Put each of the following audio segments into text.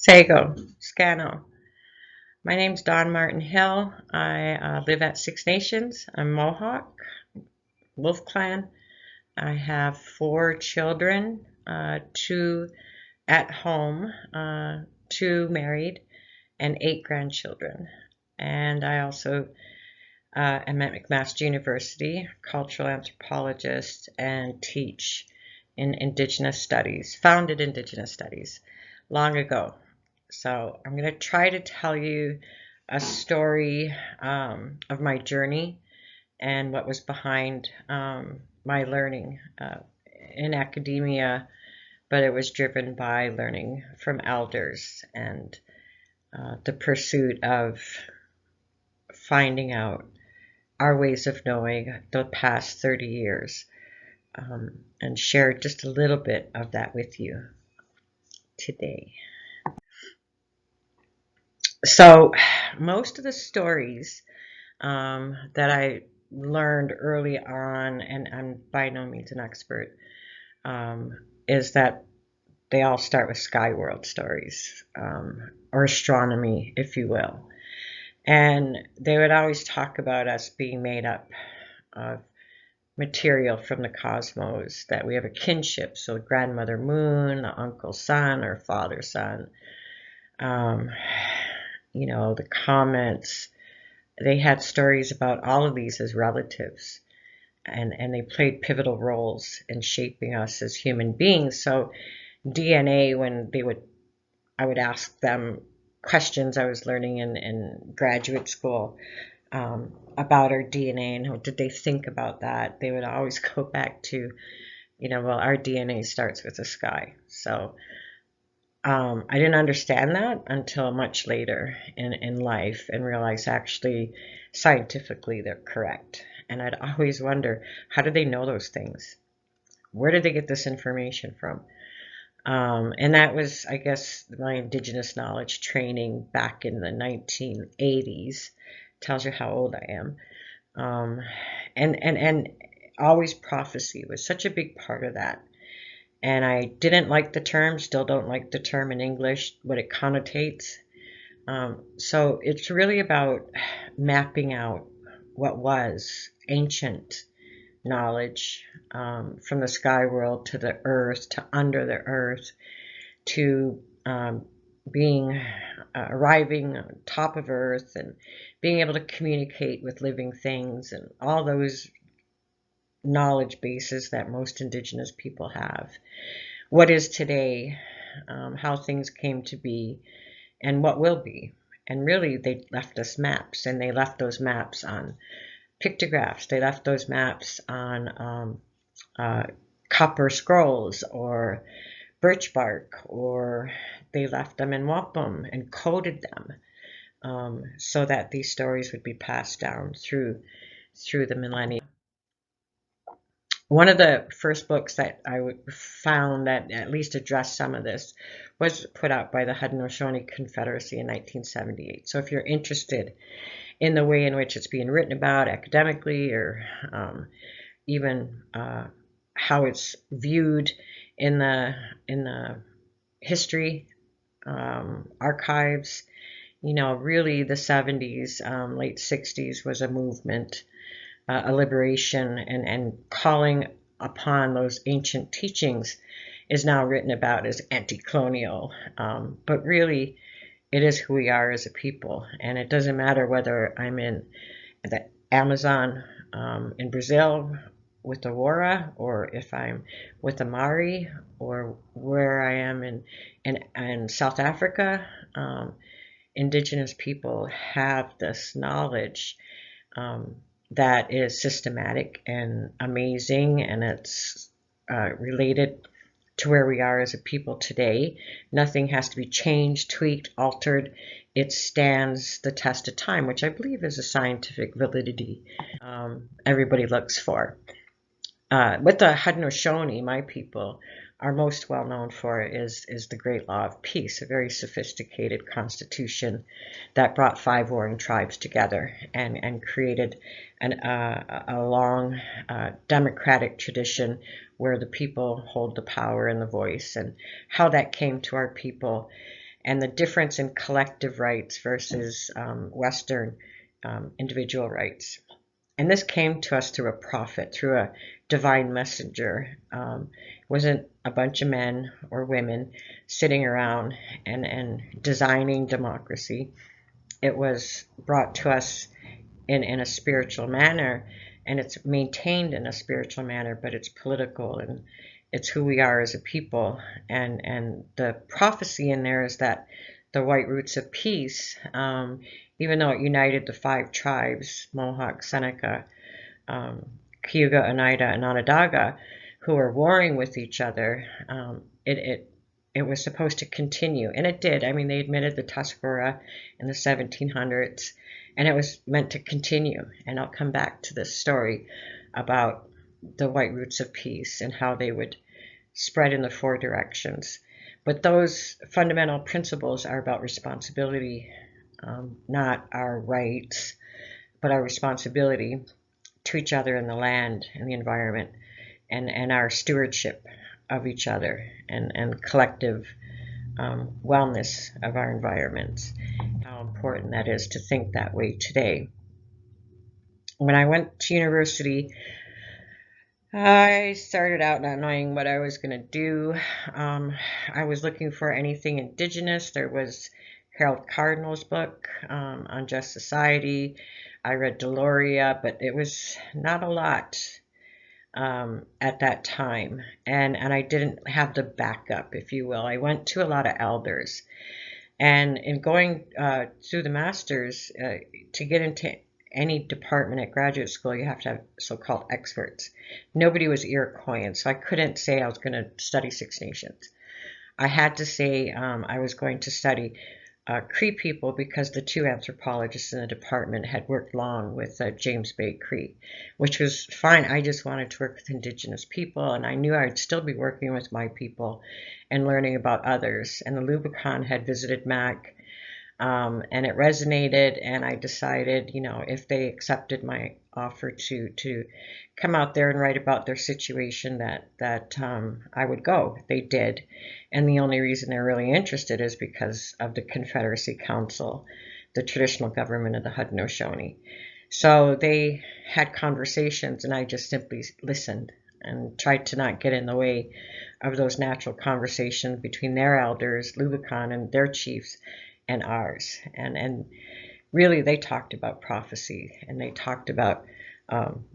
Sago, Scano. My name's Dawn Martin Hill. I live at Six Nations. I'm Mohawk, Wolf Clan. I have 4 children, 2 at home, 2 married, and 8 grandchildren. And I also am at McMaster University, cultural anthropologist, and teach in Indigenous Studies, founded Indigenous Studies long ago. So I'm going to try to tell you a story of my journey and what was behind my learning in academia, but it was driven by learning from elders and the pursuit of finding out our ways of knowing the past 30 years and share just a little bit of that with you today. So most of the stories that I learned early on, and I'm by no means an expert, is that they all start with sky world stories, or astronomy, if you will. And they would always talk about us being made up of material from the cosmos, that we have a kinship, so grandmother moon, uncle sun, or father sun. The comments, they had stories about all of these as relatives, and they played pivotal roles in shaping us as human beings. So DNA, when I would ask them questions I was learning in graduate school about our DNA and what did they think about that, they would always go back to, our DNA starts with the sky. So I didn't understand that until much later in life and realized actually scientifically they're correct. And I'd always wonder, how do they know those things? Where did they get this information from? And that was, I guess, my Indigenous knowledge training back in the 1980s. Tells you how old I am. And always prophecy was such a big part of that. And I didn't like the term, still don't like the term in English, what it connotates. So it's really about mapping out what was ancient knowledge, from the sky world to the earth, to under the earth, to arriving on top of earth and being able to communicate with living things and all those knowledge bases that most Indigenous people have. What is today, how things came to be, and what will be. And really, they left us maps, and they left those maps on pictographs. They left those maps on copper scrolls or birch bark, or they left them in wampum and coded them so that these stories would be passed down through the millennia. One of the first books that I found that at least addressed some of this was put out by the Haudenosaunee Confederacy in 1978. So if you're interested in the way in which it's being written about academically, or even how it's viewed in the history archives, really the 70s, late 60s was a movement, a liberation, and calling upon those ancient teachings is now written about as anti-colonial. But really, it is who we are as a people. And it doesn't matter whether I'm in the Amazon in Brazil with the Wara, or if I'm with the Maori, or where I am in South Africa. Indigenous people have this knowledge that is systematic and amazing, and it's related to where we are as a people today. Nothing has to be changed, tweaked, altered. It stands the test of time, which I believe is a scientific validity everybody looks for. With the Haudenosaunee, my people, are most well known for is the Great Law of Peace, a very sophisticated constitution that brought 5 warring tribes together and created a long democratic tradition where the people hold the power and the voice, and how that came to our people and the difference in collective rights versus Western individual rights. And this came to us through a prophet, through a divine messenger. It wasn't a bunch of men or women sitting around and designing democracy. It was brought to us in a spiritual manner, and it's maintained in a spiritual manner, but it's political, and it's who we are as a people. And the prophecy in there is that the white roots of peace, even though it united the 5 tribes, Mohawk, Seneca, Cayuga, Oneida, and Onondaga, who were warring with each other, it was supposed to continue, and it did. I mean, they admitted the Tuscarora in the 1700s, and it was meant to continue. And I'll come back to this story about the white roots of peace and how they would spread in the 4 directions. But those fundamental principles are about responsibility, not our rights, but our responsibility to each other in the land and the environment, and our stewardship of each other, and collective wellness of our environments. How important that is to think that way today. When I went to university, I started out not knowing what I was going to do. I was looking for anything Indigenous. There was Harold Cardinal's book on Just Society. I read Deloria, but it was not a lot at that time. And I didn't have the backup, if you will. I went to a lot of elders. And in going through the master's, to get into any department at graduate school, you have to have so-called experts. Nobody was Iroquois, so I couldn't say I was going to study Six Nations. I had to say I was going to study Cree people, because the 2 anthropologists in the department had worked long with James Bay Cree, which was fine. I just wanted to work with Indigenous people, and I knew I'd still be working with my people and learning about others. And the Lubicon had visited Mac, and it resonated, and I decided, if they accepted my offer to come out there and write about their situation, that I would go. They did. And the only reason they're really interested is because of the Confederacy Council, the traditional government of the Haudenosaunee. So they had conversations, and I just simply listened and tried to not get in the way of those natural conversations between their elders, Lubicon, and their chiefs, and ours. And really, they talked about prophecy, and they talked about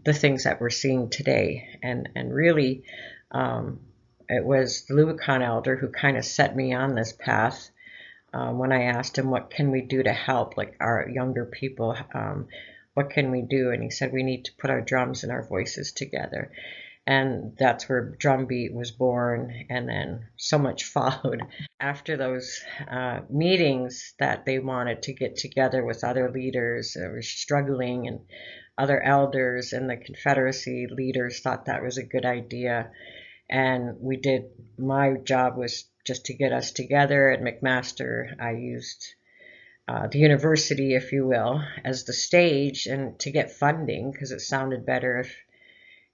the things that we're seeing today. And really, it was the Lubicon elder who kind of set me on this path when I asked him, what can we do to help, like our younger people? What can we do? And he said, we need to put our drums and our voices together. And that's where Drumbeat was born, and then so much followed after those meetings, that they wanted to get together with other leaders that were struggling, and other elders, and the Confederacy leaders thought that was a good idea. And we did. My job was just to get us together at McMaster. I used the university, if you will, as the stage, and to get funding, because it sounded better if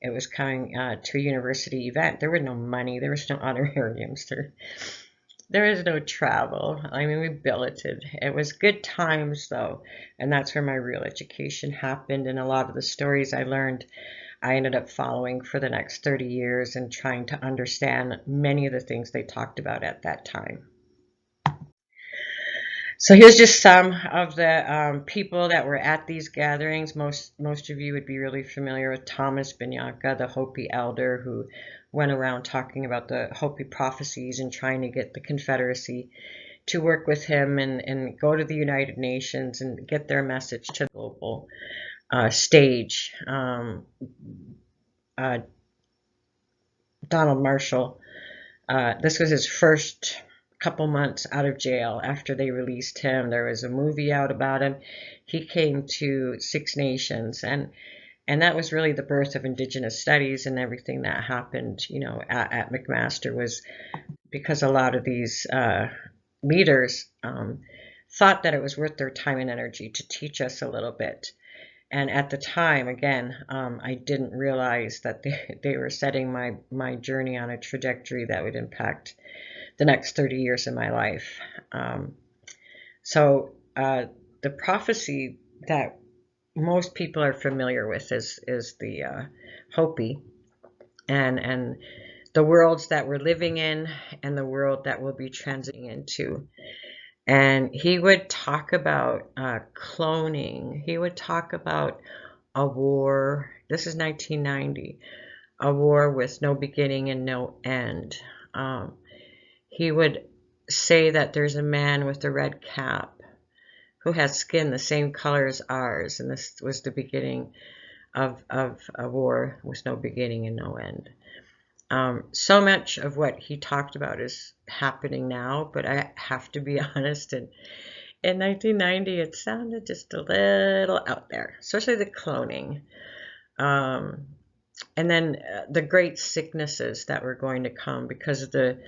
it was coming to a university event. There was no money. There was no honorariums. There was no travel. I mean, we billeted. It was good times, though. And that's where my real education happened. And a lot of the stories I learned, I ended up following for the next 30 years and trying to understand many of the things they talked about at that time. So here's just some of the people that were at these gatherings. Most of you would be really familiar with Thomas Binyaka, the Hopi elder, who went around talking about the Hopi prophecies and trying to get the Confederacy to work with him and go to the United Nations and get their message to the global stage. Donald Marshall, this was his first couple months out of jail after they released him. There was a movie out about him. He came to Six Nations, and that was really the birth of Indigenous studies, and everything that happened, at McMaster was because a lot of these leaders thought that it was worth their time and energy to teach us a little bit. And at the time, again, I didn't realize that they were setting my journey on a trajectory that would impact the next 30 years of my life. So the prophecy that most people are familiar with is the Hopi and the worlds that we're living in and the world that we'll be transiting into. And he would talk about cloning. He would talk about a war. This is 1990. A war with no beginning and no end. He would say that there's a man with a red cap who has skin the same color as ours, and this was the beginning of a war with no beginning and no end. So much of what he talked about is happening now, but I have to be honest, in 1990 it sounded just a little out there, especially the cloning. And then the great sicknesses that were going to come because of the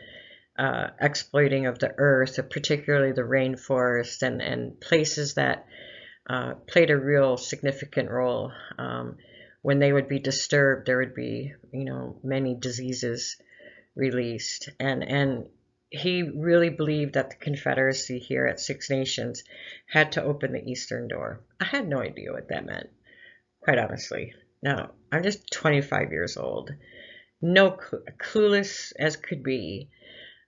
exploiting of the earth, particularly the rainforest and places that played a real significant role. When they would be disturbed, there would be, many diseases released. And he really believed that the Confederacy here at Six Nations had to open the eastern door. I had no idea what that meant, quite honestly. No, I'm just 25 years old. No, clueless as could be.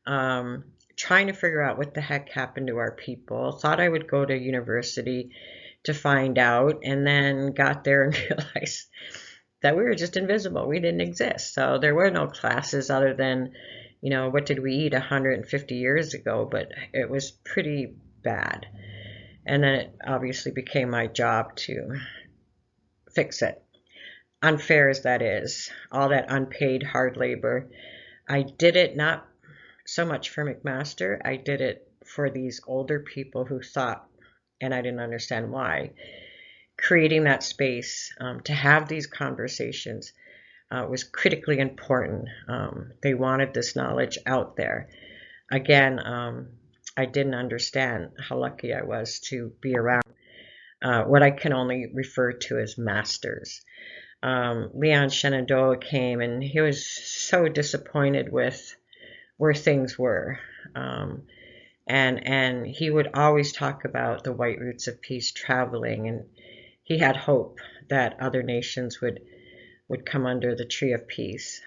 Trying to figure out what the heck happened to our people. Thought I would go to university to find out, and then got there and realized that we were just invisible. We didn't exist. So there were no classes other than, what did we eat 150 years ago? But it was pretty bad. And then it obviously became my job to fix it. Unfair as that is, all that unpaid hard labor. I did it not so much for McMaster. I did it for these older people who thought, and I didn't understand why, creating that space to have these conversations was critically important. They wanted this knowledge out there. Again, I didn't understand how lucky I was to be around what I can only refer to as masters. Leon Shenandoah came, and he was so disappointed with where things were. And he would always talk about the white roots of peace traveling, and he had hope that other nations would come under the tree of peace,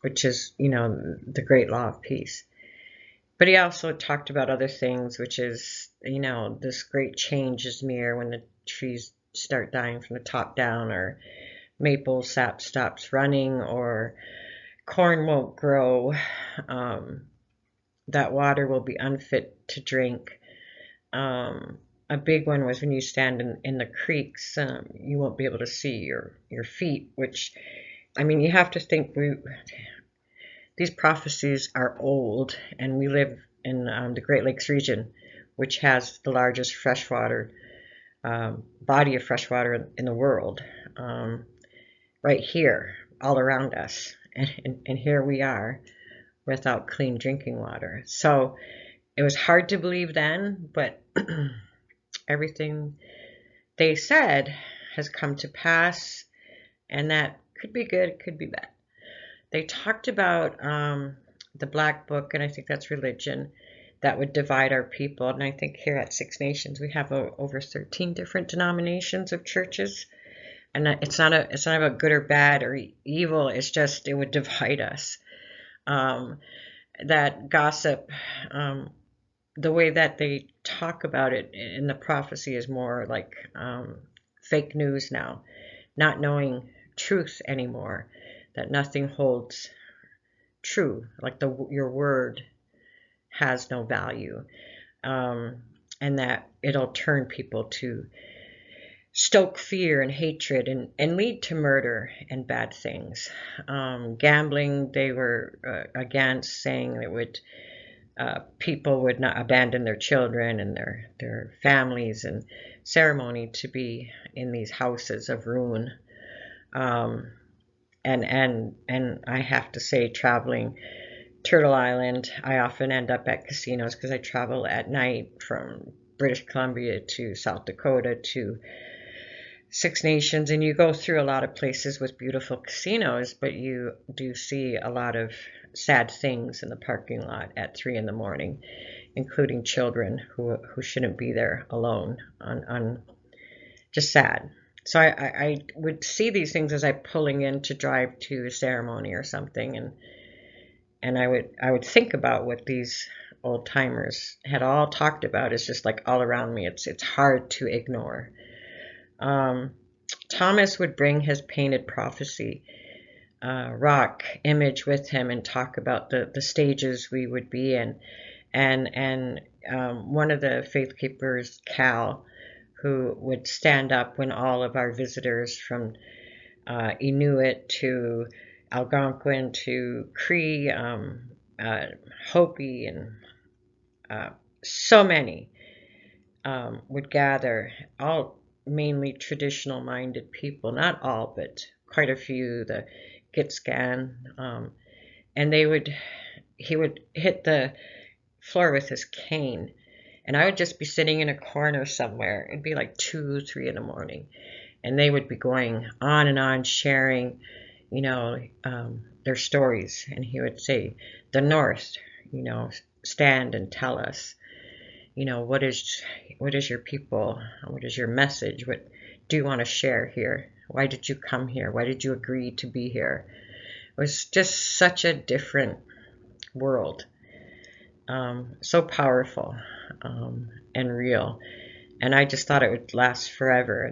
which is, the great law of peace. But he also talked about other things, which is, this great change is near when the trees start dying from the top down, or maple sap stops running, or corn won't grow, that water will be unfit to drink. A big one was when you stand in the creeks, you won't be able to see your feet, which, you have to think these prophecies are old, and we live in the Great Lakes region, which has the largest freshwater body of freshwater in the world, right here, all around us. And here we are without clean drinking water. So it was hard to believe then, but everything they said has come to pass, and that could be good, it could be bad. They talked about the Black Book, and I think that's religion, that would divide our people. And I think here at Six Nations we have over 13 different denominations of churches, and it's not about good or bad or evil. It's just it would divide us. That gossip, the way that they talk about it in the prophecy is more like fake news now, not knowing truth anymore, that nothing holds true, like your word has no value, and that it'll turn people to stoke fear and hatred and lead to murder and bad things. Gambling, they were against, saying it would people would not abandon their children and their families and ceremony to be in these houses of ruin. And I have to say, traveling Turtle Island, I often end up at casinos because I travel at night from British Columbia to South Dakota to Six Nations, and you go through a lot of places with beautiful casinos, but you do see a lot of sad things in the parking lot at 3 in the morning, including children who shouldn't be there alone, on just sad. So I would see these things as I'm pulling in to drive to a ceremony or something, and I would think about what these old timers had all talked about. It's just like all around me. It's hard to ignore. Thomas would bring his painted prophecy rock image with him and talk about the stages we would be in. And one of the faith keepers, Cal, who would stand up when all of our visitors from Inuit to Algonquin to Cree, Hopi, and so many would gather, all mainly traditional-minded people, not all, but quite a few, the Gitskan, and he would hit the floor with his cane, and I would just be sitting in a corner somewhere. It'd be like 2, 3 in the morning, and they would be going on and on, sharing, their stories, and he would say, the North, stand and tell us, what is your people? What is your message? What do you want to share here? Why did you come here? Why did you agree to be here? It was just such a different world, so powerful and real. And I just thought it would last forever,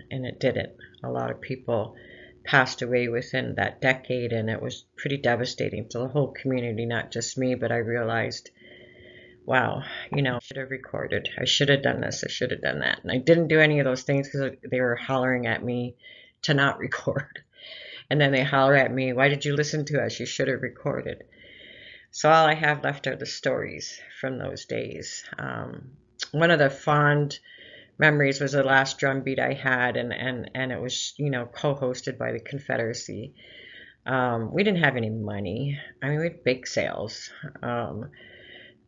and it didn't. A lot of people passed away within that decade, and it was pretty devastating to the whole community, not just me, but I realized, wow, I should have recorded. I should have done this. I should have done that. And I didn't do any of those things because they were hollering at me to not record. And then they holler at me, why did you listen to us? You should have recorded. So all I have left are the stories from those days. One of the fond memories was the last drum beat I had, and it was, co-hosted by the Confederacy. We didn't have any money. I mean, we had bake sales.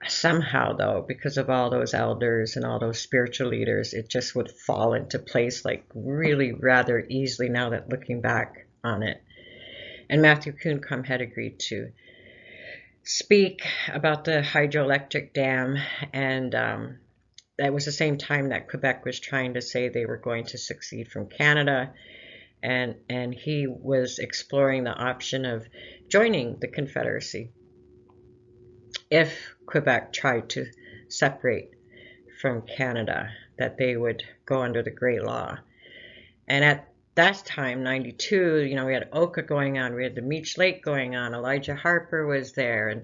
Somehow, though, because of all those elders and all those spiritual leaders, it just would fall into place, like really rather easily now that looking back on it. And Matthew Kuhncom had agreed to speak about the hydroelectric dam, and that was the same time that Quebec was trying to say they were going to secede from Canada, and he was exploring the option of joining the Confederacy if Quebec tried to separate from Canada, that they would go under the Great Law. And at that time, 92, we had Oka going on, we had the Meech Lake going on, Elijah Harper was there, and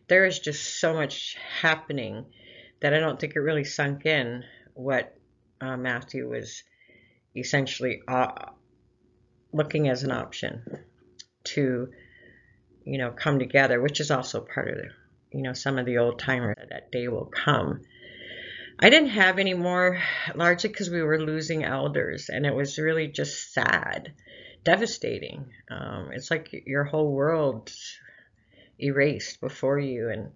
there was just so much happening that I don't think it really sunk in what Matthew was essentially looking as an option to, come together, which is also part of some of the old timers, that day will come. I didn't have any more, largely because we were losing elders, and it was really just sad, devastating. It's like your whole world erased before you and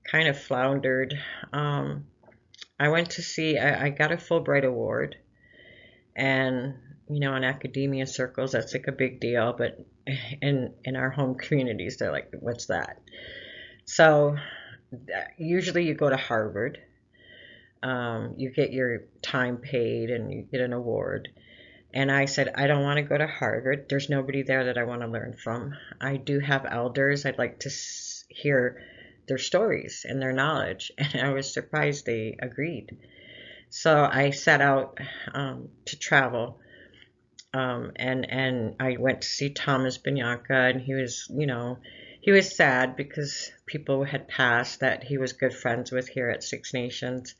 kind of floundered. I went to see, I got a Fulbright Award, and in academia circles that's like a big deal, but in our home communities they're like, what's that? So usually you go to Harvard, you get your time paid and you get an award. And I said, I don't want to go to Harvard. There's nobody there that I want to learn from. I do have elders. I'd like to hear their stories and their knowledge. And I was surprised they agreed. So I set out to travel. And I went to see Thomas Binyaka, and he was sad because people had passed that he was good friends with here at Six Nations.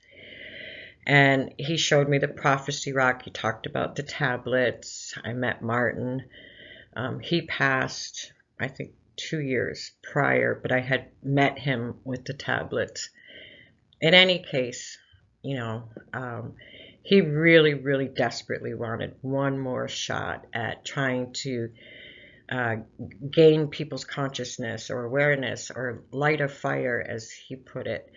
And he showed me the prophecy rock. He talked about the tablets. I met Martin. He passed, I think, 2 years prior, but I had met him with the tablets. In any case, he really, really desperately wanted one more shot at trying to gain people's consciousness or awareness or light a fire, as he put it.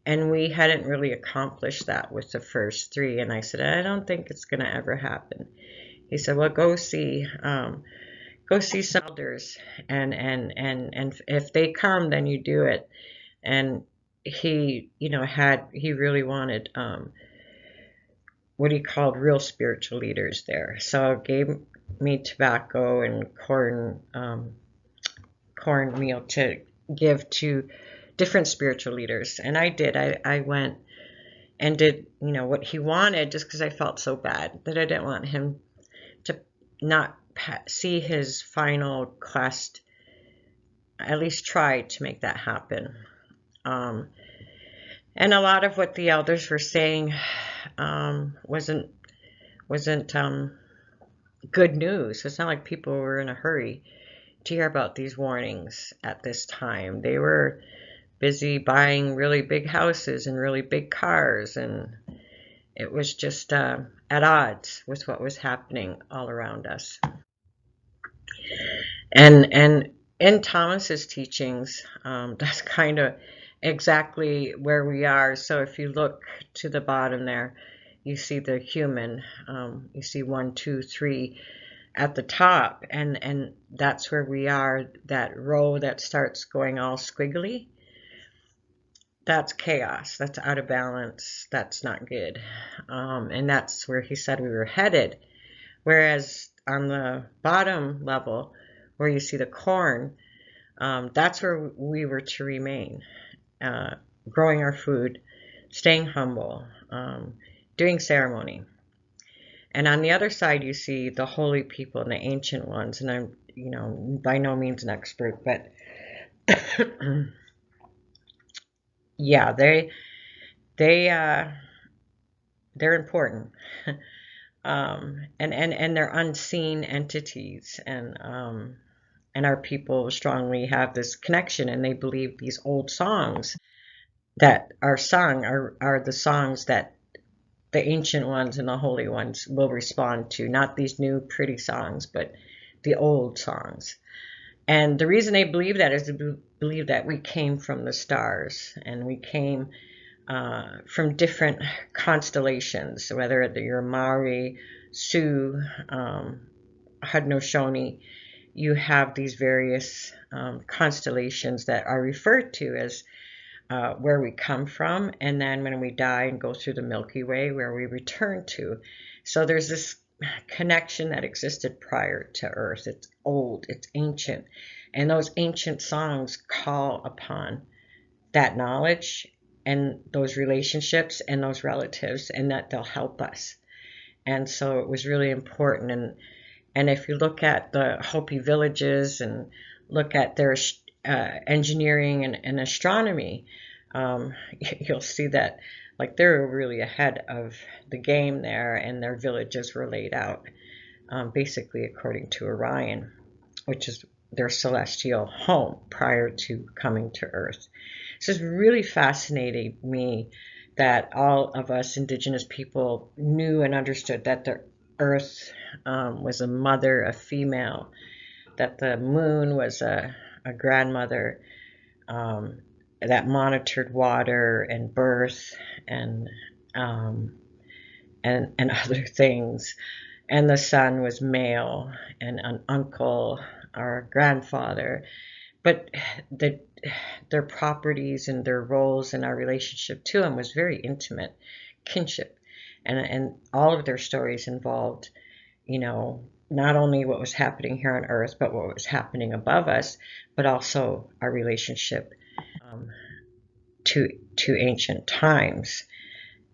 And we hadn't really accomplished that with the first 3. And I said, I don't think it's going to ever happen. he said, well, go see some elders, and if they come, then you do it. And he, he really wanted what he called real spiritual leaders there. So gave me tobacco and cornmeal to give to different spiritual leaders. And I did. I went and did, what he wanted, just because I felt so bad that I didn't want him to not see his final quest, at least try to make that happen. And a lot of what the elders were saying wasn't good news. It's not like people were in a hurry to hear about these warnings at this time. They were busy buying really big houses and really big cars, and it was just at odds with what was happening all around us. And in Thomas's teachings, that's kind of exactly where we are. So if you look to the bottom there, you see the human. You see 1, 2, 3 at the top, and that's where we are. That row that starts going all squiggly, that's chaos. That's out of balance. That's not good. And that's where he said we were headed. Whereas on the bottom level, where you see the corn, that's where we were to remain, growing our food, staying humble, doing ceremony. And on the other side, you see the holy people and the ancient ones. And I'm, by no means an expert, but yeah, they're important. And they're unseen entities, and our people strongly have this connection, and they believe these old songs that are sung are the songs that the ancient ones and the holy ones will respond to, not these new pretty songs, but the old songs. And the reason they believe that is to believe that we came from the stars, and we came from different constellations, whether you're Maori, Sioux, Haudenosaunee. You have these various constellations that are referred to as where we come from, and then when we die and go through the Milky Way, where we return to. So there's this connection that existed prior to Earth. It's old, it's ancient, and those ancient songs call upon that knowledge and those relationships and those relatives, and that they'll help us. And so it was really important. And if you look at the Hopi villages and look at their engineering and astronomy, you'll see that like they're really ahead of the game there, and their villages were laid out basically according to Orion, which is their celestial home prior to coming to Earth. So it's really fascinating me that all of us Indigenous people knew and understood that the Earth was a mother, a female, that the moon was a grandmother, that monitored water and birth and other things, and the sun was male and an uncle or a grandfather, but their properties and their roles and our relationship to them was very intimate, kinship, and all of their stories involved, not only what was happening here on Earth, but what was happening above us, but also our relationship to ancient times.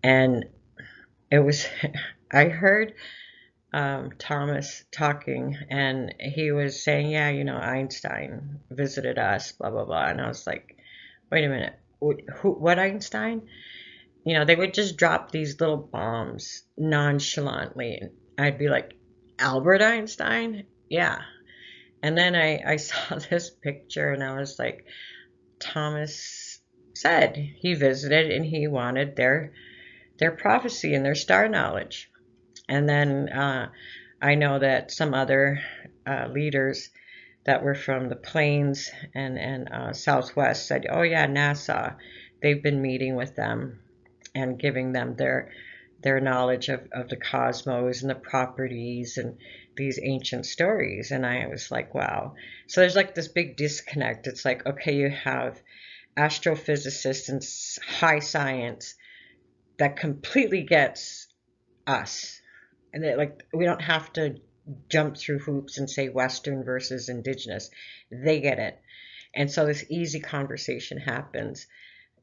And it was, I heard Thomas talking, and he was saying, yeah, Einstein visited us, blah, blah, blah. And I was like, wait a minute, what Einstein? They would just drop these little bombs nonchalantly. And I'd be like, Albert Einstein? Yeah. And then I saw this picture, and I was like, Thomas said he visited and he wanted their prophecy and their star knowledge. And then I know that some other leaders that were from the plains and Southwest said, oh yeah, NASA, they've been meeting with them and giving them their their knowledge of the cosmos and the properties and these ancient stories. And I was like, wow. So there's like this big disconnect. It's like, okay, you have astrophysicists and high science that completely gets us. And that, like, we don't have to jump through hoops and say Western versus Indigenous. They get it. And so this easy conversation happens.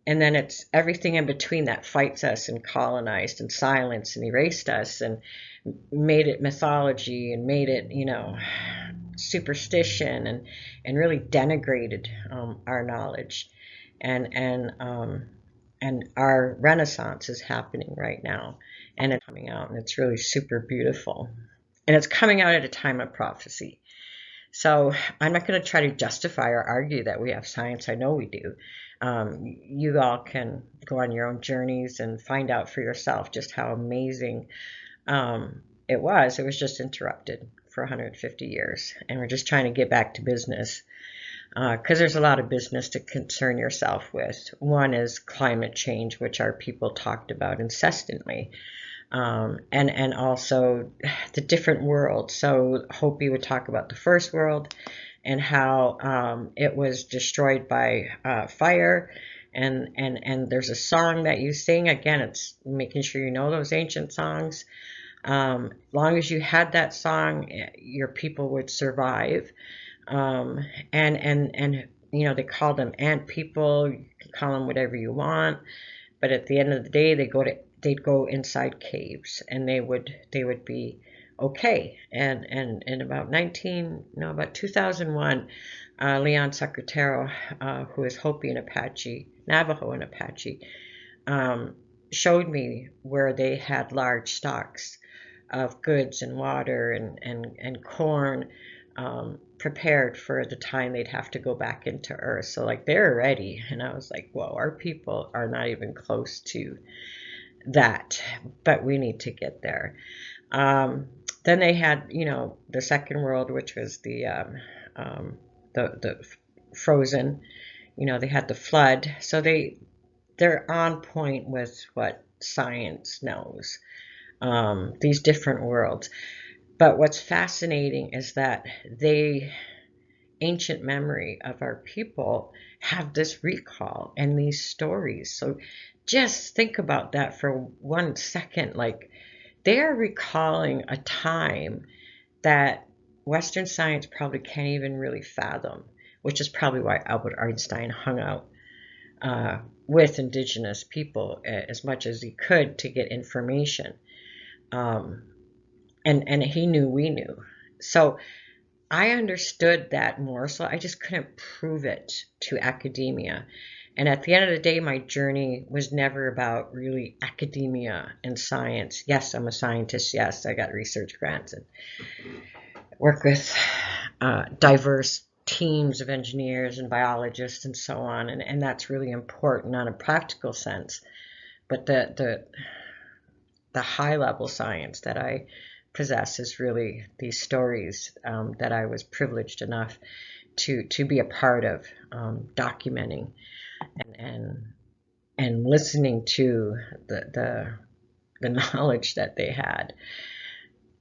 And then it's everything in between that fights us and colonized and silenced and erased us and made it mythology and made it, superstition and really denigrated our knowledge. And our renaissance is happening right now, and it's coming out, and it's really super beautiful. And it's coming out at a time of prophecy. So I'm not going to try to justify or argue that we have science. I know we do. You all can go on your own journeys and find out for yourself just how amazing it was. It was just interrupted for 150 years, and we're just trying to get back to business. Because there's a lot of business to concern yourself with. One is climate change, which our people talked about incessantly, and also the different worlds. So Hopi would talk about the first world and how it was destroyed by fire. And there's a song that you sing. Again, it's making sure you know those ancient songs. Long as you had that song, your people would survive. And they call them ant people. You can call them whatever you want, but at the end of the day, they'd go inside caves, and they would be okay. And in about 2001, Leon Secretero, who is Hopi and Apache, Navajo and Apache, showed me where they had large stocks of goods and water and corn, prepared for the time they'd have to go back into Earth. So like they're ready. And I was like, whoa, our people are not even close to that, but we need to get there. Then they had, the Second World, which was the frozen, they had the flood. So they're on point with what science knows, these different worlds. But what's fascinating is that ancient memory of our people have this recall and these stories. So just think about that for 1 second. Like, they're recalling a time that Western science probably can't even really fathom, which is probably why Albert Einstein hung out with Indigenous people as much as he could to get information. And he knew we knew. So I understood that more, so I just couldn't prove it to academia. And at the end of the day, my journey was never about really academia and science. Yes, I'm a scientist. Yes, I got research grants and work with diverse teams of engineers and biologists and so on. And that's really important on a practical sense. But the high level science that I possess is really these stories that I was privileged enough to be a part of, documenting and listening to the knowledge that they had.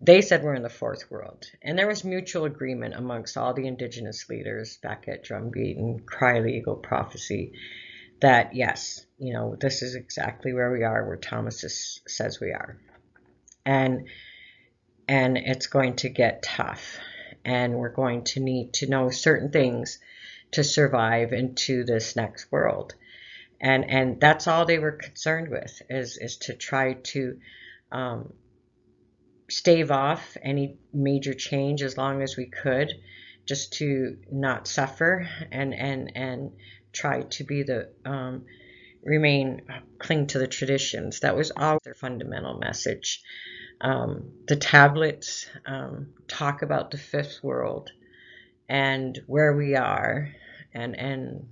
They said we're in the fourth world, and there was mutual agreement amongst all the Indigenous leaders back at Drumbeat and Cry Legal Prophecy that yes, this is exactly where we are, where Thomas says we are. And it's going to get tough, and we're going to need to know certain things to survive into this next world. And that's all they were concerned with, is to try to stave off any major change as long as we could, just to not suffer and try to be cling to the traditions. That was all their fundamental message. The tablets talk about the fifth world and where we are, and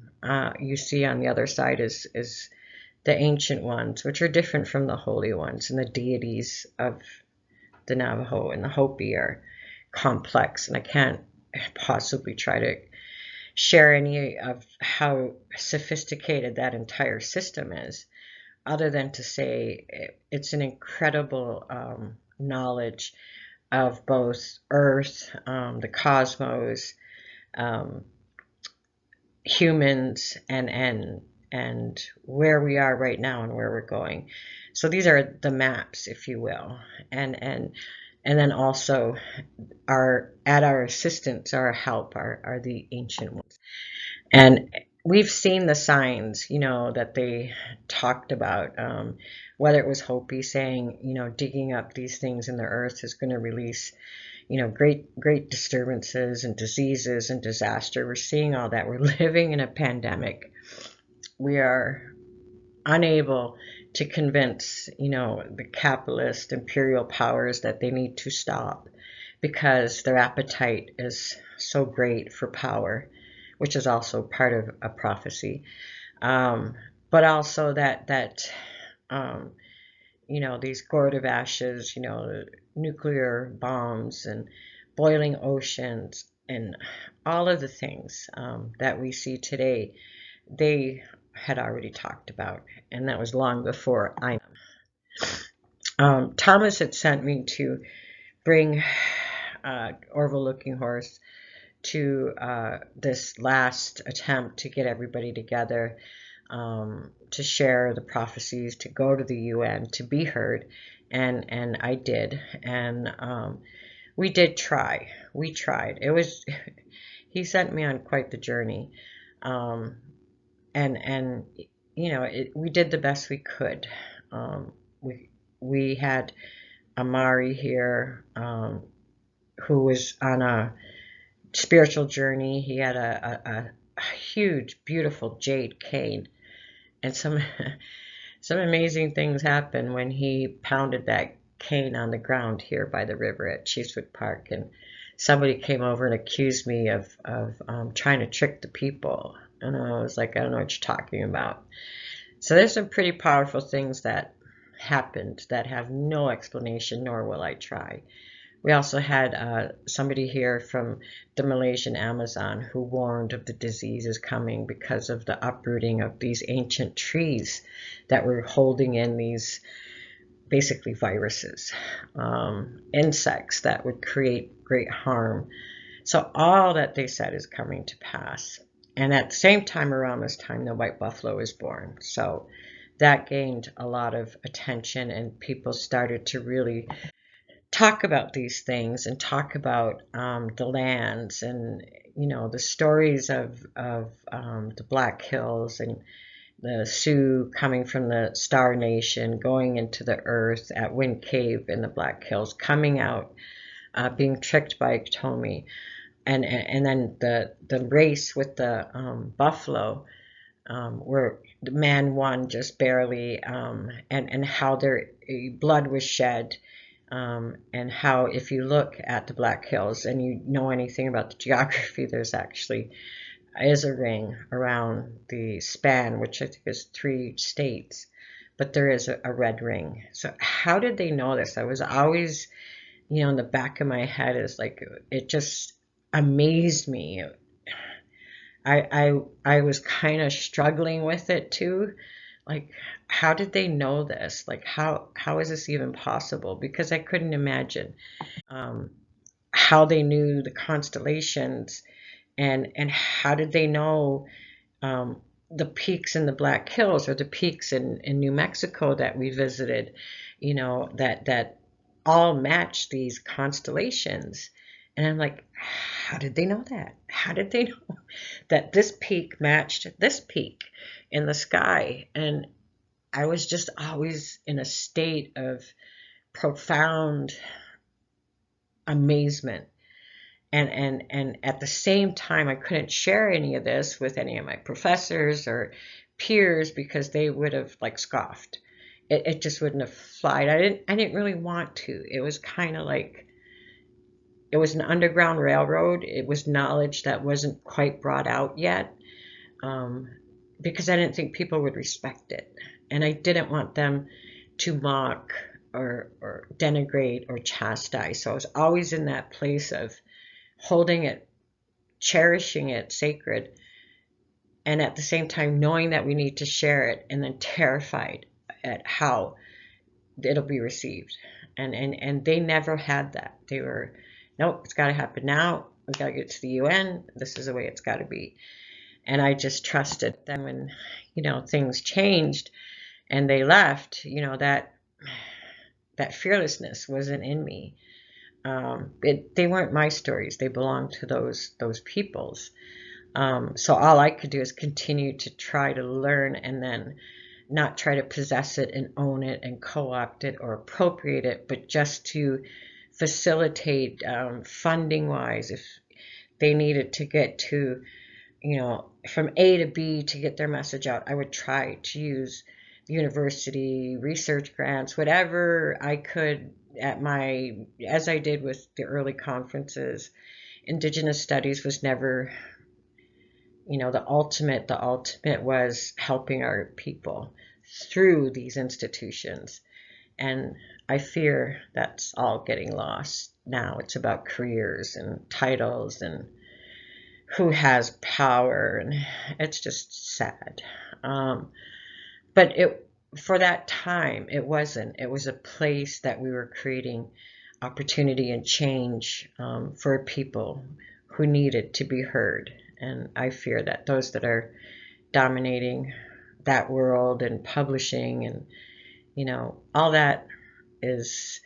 you see on the other side is the ancient ones, which are different from the holy ones, and the deities of the Navajo and the Hopi are complex, and I can't possibly try to share any of how sophisticated that entire system is. other than to say it's an incredible knowledge of both Earth, the cosmos, um, humans, and where we are right now and where we're going. So these are the maps, if you will, and then also our assistance, our help, are the ancient ones. And we've seen the signs, that they talked about, whether it was Hopi saying, digging up these things in the earth is going to release, great disturbances and diseases and disaster. We're seeing all that. We're living in a pandemic. We are unable to convince, the capitalist imperial powers that they need to stop because their appetite is so great for power, which is also part of a prophecy. Um, but also that um, these gourd of ashes, nuclear bombs and boiling oceans and all of the things that we see today, they had already talked about, and that was long before I. Thomas had sent me to bring Orville Looking Horse to this last attempt to get everybody together, to share the prophecies, to go to the UN, to be heard, and I did, and we did try. We tried. It was he sent me on quite the journey, um, and we did the best we could. We had Amari here, who was on a spiritual journey. He had a huge, beautiful jade cane, and some some amazing things happened when he pounded that cane on the ground here by the river at Chiefswood Park, and somebody came over and accused me of trying to trick the people, and I was like, I don't know what you're talking about. So there's some pretty powerful things that happened that have no explanation, nor will I try. We also had somebody here from the Malaysian Amazon who warned of the diseases coming because of the uprooting of these ancient trees that were holding in these basically viruses, insects that would create great harm. So all that they said is coming to pass. And at the same time, around this time, the white buffalo was born. So that gained a lot of attention, and people started to really talk about these things and talk about the lands and the stories of the Black Hills and the Sioux coming from the Star Nation, going into the earth at Wind Cave in the Black Hills, coming out, being tricked by Iktomi, and then the race with the buffalo, where the man won just barely, and how their blood was shed. And how, if you look at the Black Hills and you know anything about the geography, there's actually is a ring around the span, which I think is 3 states, but there is a red ring. So how did they know this? I was always, in the back of my head is like, it just amazed me. I was kind of struggling with it too. Like, how did they know this? Like, how is this even possible? Because I couldn't imagine um, how they knew the constellations, and how did they know the peaks in the Black Hills or the peaks in New Mexico that we visited, that all match these constellations. And I'm like, how did they know that? How did they know that this peak matched this peak in the sky? And I was just always in a state of profound amazement. And at the same time, I couldn't share any of this with any of my professors or peers because they would have like scoffed. It just wouldn't have flied. I didn't really want to. It was kind of like, it was an underground railroad. It was knowledge that wasn't quite brought out yet, because I didn't think people would respect it. And I didn't want them to mock or denigrate or chastise. So I was always in that place of holding it, cherishing it sacred, and at the same time knowing that we need to share it, and then terrified. at how it'll be received. And they never had that. They were, nope, it's got to happen now. We got to get to the UN. This is the way it's got to be. And I just trusted them. When, things changed and they left, that fearlessness wasn't in me. They weren't my stories. They belonged to those peoples. So all I could do is continue to try to learn, and then not try to possess it and own it and co-opt it or appropriate it, but just to facilitate funding wise. If they needed to get to, from A to B to get their message out, I would try to use university research grants, whatever I could as I did with the early conferences. Indigenous studies was never, the ultimate was helping our people through these institutions. And I fear that's all getting lost now. It's about careers and titles and who has power, and it's just sad. But for that time, it wasn't. It was a place that we were creating opportunity and change for people who needed to be heard. And I fear that those that are dominating that world and publishing and, all that is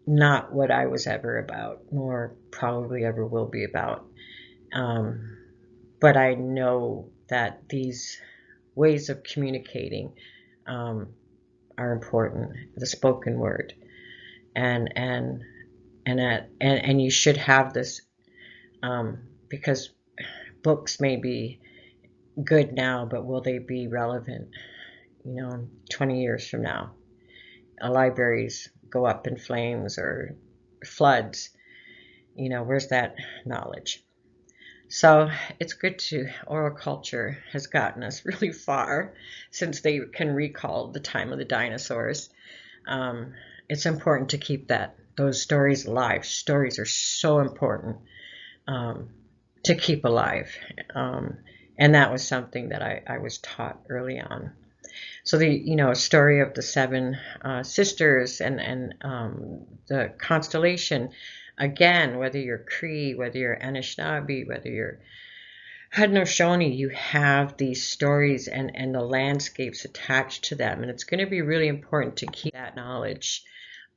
not what I was ever about, nor probably ever will be about. But I know that these ways of communicating are important. The spoken word, and you should have this, because books may be good now, but will they be relevant, 20 years from now? Libraries go up in flames or floods. Where's that knowledge? So it's good oral culture has gotten us really far since they can recall the time of the dinosaurs. It's important to keep those stories alive. Stories are so important to keep alive. And that was something that I was taught early on. So the story of the seven sisters and the constellation. Again, whether you're Cree, whether you're Anishinaabe, whether you're Haudenosaunee, you have these stories and the landscapes attached to them. And it's going to be really important to keep that knowledge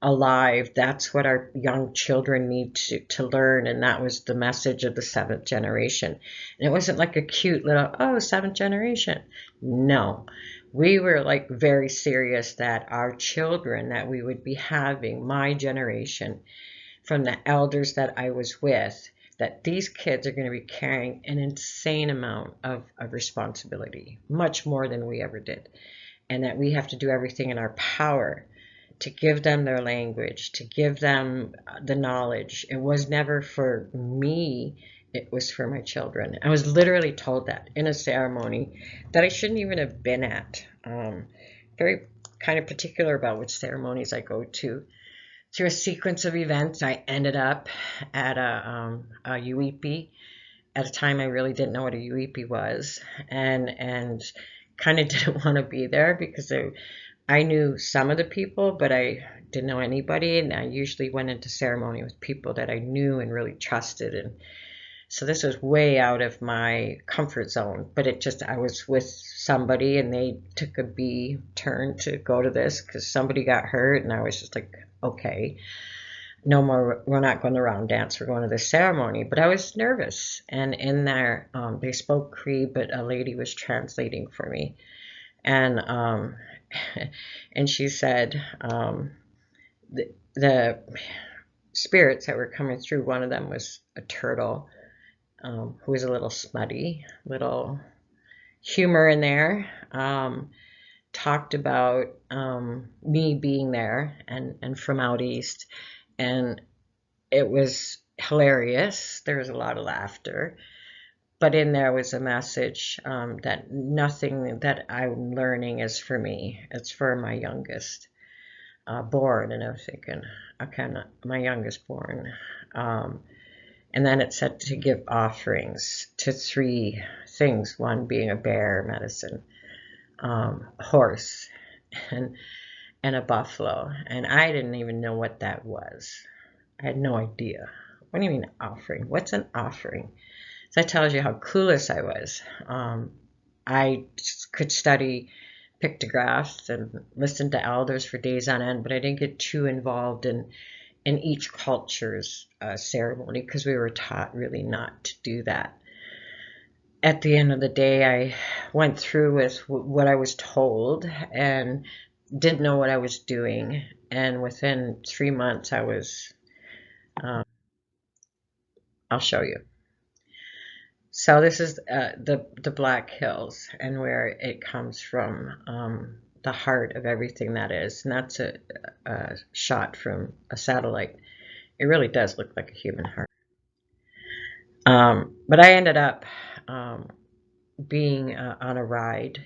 alive. That's what our young children need to learn. And that was the message of the seventh generation. And it wasn't like a cute little, seventh generation. No. We were very serious that our children that we would be having, my generation, from the elders that I was with, that these kids are going to be carrying an insane amount of responsibility, much more than we ever did. And that we have to do everything in our power to give them their language, to give them the knowledge. It was never for me, it was for my children. I was literally told that in a ceremony that I shouldn't even have been at. Very kind of particular about which ceremonies I go to. Through a sequence of events, I ended up at a UEP. At a time, I really didn't know what a UEP was, and kind of didn't want to be there because I knew some of the people, but I didn't know anybody, and I usually went into ceremony with people that I knew and really trusted, and so this was way out of my comfort zone. But I was with somebody, and they took a B turn to go to this because somebody got hurt, and I was just like, okay, no more, we're not going to round dance, we're going to this ceremony. But I was nervous, and in there, they spoke Cree, but a lady was translating for me, and and she said, the spirits that were coming through, one of them was a turtle, who was a little smutty, little humor in there, talked about me being there and from out east, and it was hilarious. There was a lot of laughter, but in there was a message that nothing that I'm learning is for me, it's for my youngest born. And I was thinking, okay, my youngest born. And then it said to give offerings to 3 things, one being a bear medicine, horse, and and a buffalo, and I didn't even know what that was. I had no idea. What do you mean offering? What's an offering? So that tells you how clueless I was. I could study pictographs and listen to elders for days on end, but I didn't get too involved in each culture's ceremony because we were taught really not to do that. At the end of the day, I went through with what I was told and didn't know what I was doing. And within 3 months, I was, I'll show you. So this is the Black Hills and where it comes from, the heart of everything that is. And that's a shot from a satellite. It really does look like a human heart. But I ended up being on a ride,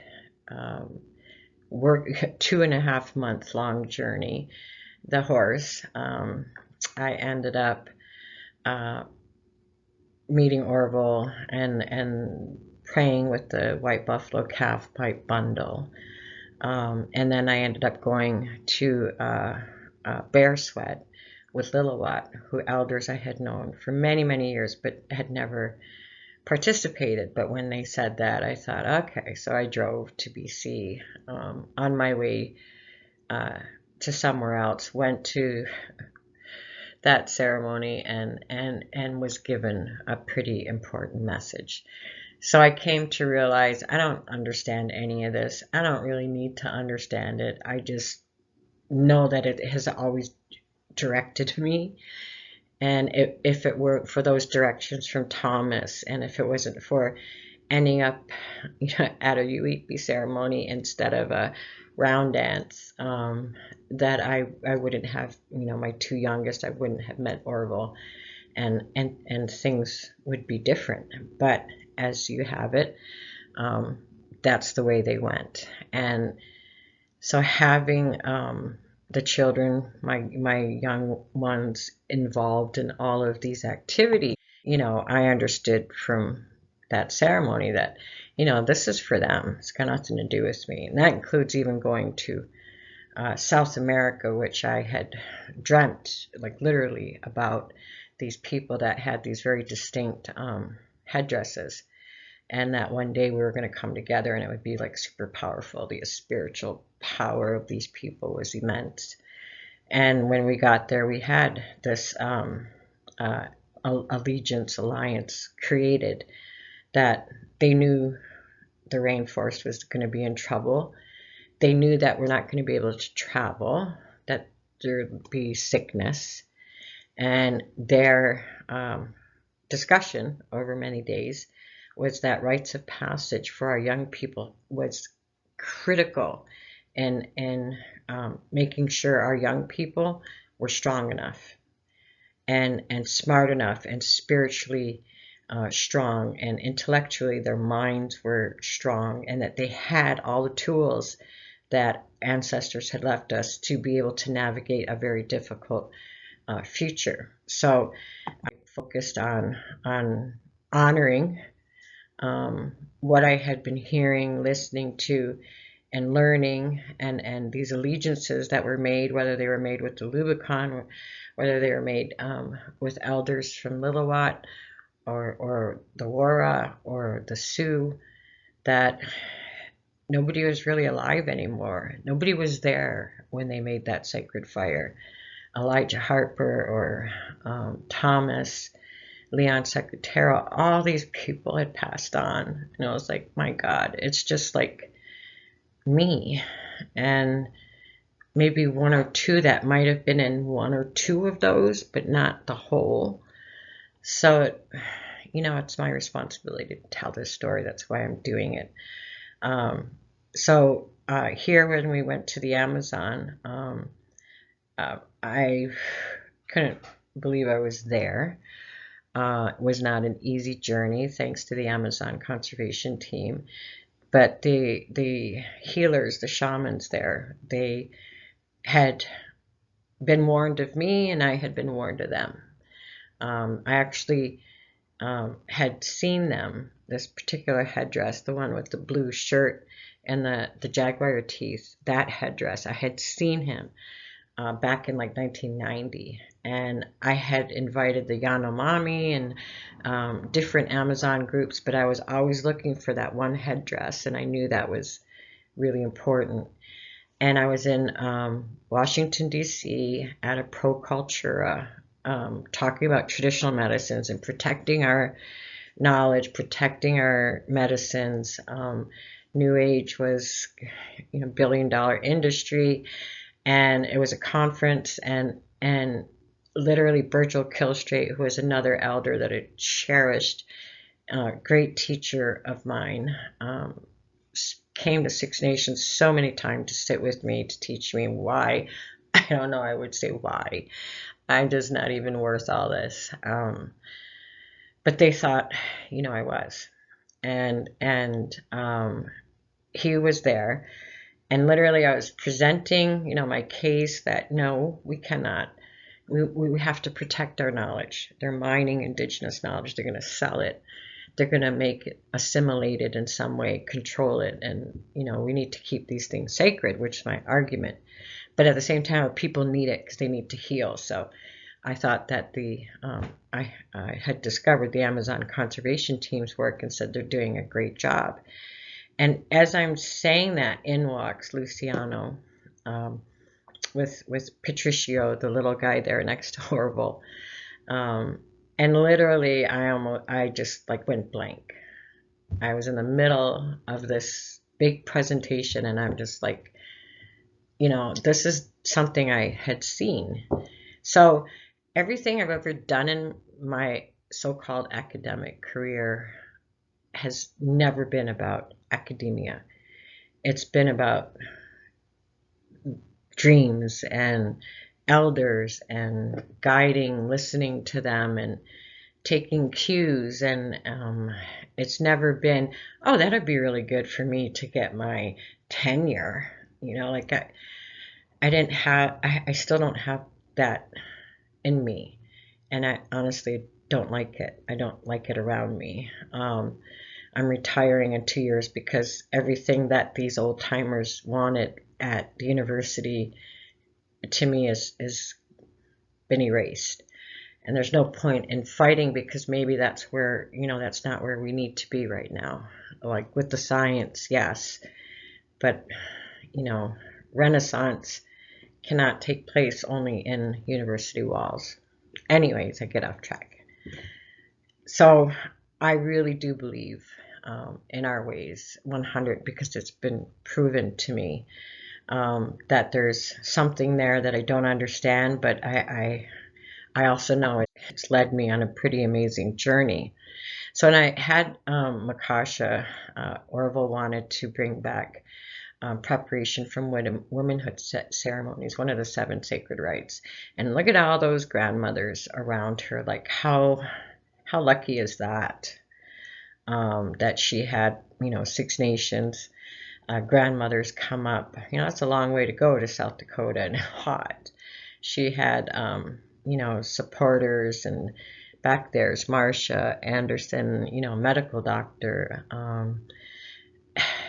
work 2.5 month long journey. The horse. I ended up meeting Orville and praying with the white buffalo calf pipe bundle. And then I ended up going to Bear Sweat with Lillooet, who elders I had known for many, many years, but had never participated. But when they said that, I thought, okay. So I drove to BC on my way to somewhere else, went to that ceremony and was given a pretty important message. So I came to realize I don't understand any of this. I don't really need to understand it. I just know that it has always directed me. And if it were for those directions from Thomas, and if it wasn't for ending up at a Uipi ceremony instead of a round dance, that I wouldn't have, my two youngest, I wouldn't have met Orville, and things would be different. But as you have it, that's the way they went. And so having the children, my young ones, involved in all of these activities, I understood from that ceremony that, this is for them. It's got nothing to do with me. And that includes even going to South America, which I had dreamt, like literally, about these people that had these very distinct headdresses. And that one day we were going to come together and it would be like super powerful. The spiritual power of these people was immense. And when we got there, we had this allegiance alliance created, that they knew the rainforest was going to be in trouble. They knew that we're not going to be able to travel, that there would be sickness. And their discussion over many days was that rites of passage for our young people was critical in making sure our young people were strong enough and smart enough and spiritually strong, and intellectually their minds were strong, and that they had all the tools that ancestors had left us to be able to navigate a very difficult future. So I focused on honoring what I had been hearing, listening to, and learning, and these allegiances that were made, whether they were made with the Lubicon, whether they were made with elders from Lillooet, or the Wara, or the Sioux, that nobody was really alive anymore. Nobody was there when they made that sacred fire. Elijah Harper or Thomas, Leon Secretero, all these people had passed on. And I was like, my God, it's just like me. And maybe one or two that might have been in one or two of those, but not the whole. So, it's my responsibility to tell this story. That's why I'm doing it. So here, when we went to the Amazon, I couldn't believe I was there. It was not an easy journey, thanks to the Amazon conservation team. But the healers, the shamans there, they had been warned of me, and I had been warned of them. I actually had seen them, this particular headdress, the one with the blue shirt and the jaguar teeth, that headdress. I had seen him back in like 1990, and I had invited the Yanomami and different Amazon groups, but I was always looking for that one headdress, and I knew that was really important. And I was in Washington, D.C. at a Pro Cultura talking about traditional medicines and protecting our knowledge, protecting our medicines. New Age was, billion-dollar industry, and it was a conference, and literally Virgil Killstraight, who was another elder that I cherished, great teacher of mine, came to Six Nations so many times to sit with me, to teach me why. I don't know, I would say why. I'm just not even worth all this. But they thought, I was. And he was there. And literally I was presenting, my case that no, we cannot. We have to protect our knowledge. They're mining Indigenous knowledge. They're going to sell it. They're going to make it assimilated in some way, control it. And, we need to keep these things sacred, which is my argument. But at the same time, people need it because they need to heal. So I thought that I had discovered the Amazon conservation team's work and said they're doing a great job. And as I'm saying that, in walks Luciano with Patricio, the little guy there next to Orville. And literally, I just like went blank. I was in the middle of this big presentation, and I'm just like, this is something I had seen. So everything I've ever done in my so-called academic career has never been about academia. It's been about dreams and elders and guiding, listening to them and taking cues. And it's never been, oh, that'd be really good for me to get my tenure. I still don't have that in me. And I honestly don't like it. I don't like it around me. I'm retiring in 2 years because everything that these old timers wanted at the university, to me, is been erased. And there's no point in fighting because maybe that's where, that's not where we need to be right now. Like with the science, yes. But, Renaissance cannot take place only in university walls. Anyways, I get off track. So I really do believe in our ways, 100, because it's been proven to me that there's something there that I don't understand, but I also know it's led me on a pretty amazing journey. So when I had Makasha, Orville wanted to bring back preparation from womanhood ceremonies, one of the 7 sacred rites. And look at all those grandmothers around her. Like how lucky is that? That she had, 6 Nations grandmothers come up. That's a long way to go to South Dakota and hot. She had, supporters, and back there's Marcia Anderson, medical doctor.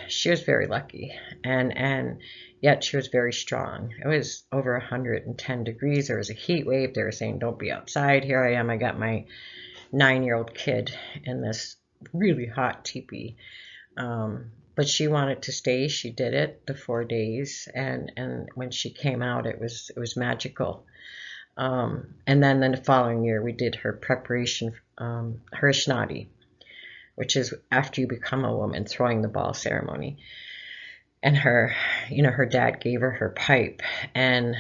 She was very lucky, and yet she was very strong. It was over 110 degrees. There was a heat wave. They were saying, don't be outside. Here I am. I got my 9-year-old kid in this really hot teepee. But she wanted to stay. She did it the 4 days, and when she came out, it was magical. And then the following year, we did her preparation, her Anishinaabe, which is after you become a woman, throwing the ball ceremony. And her dad gave her pipe. And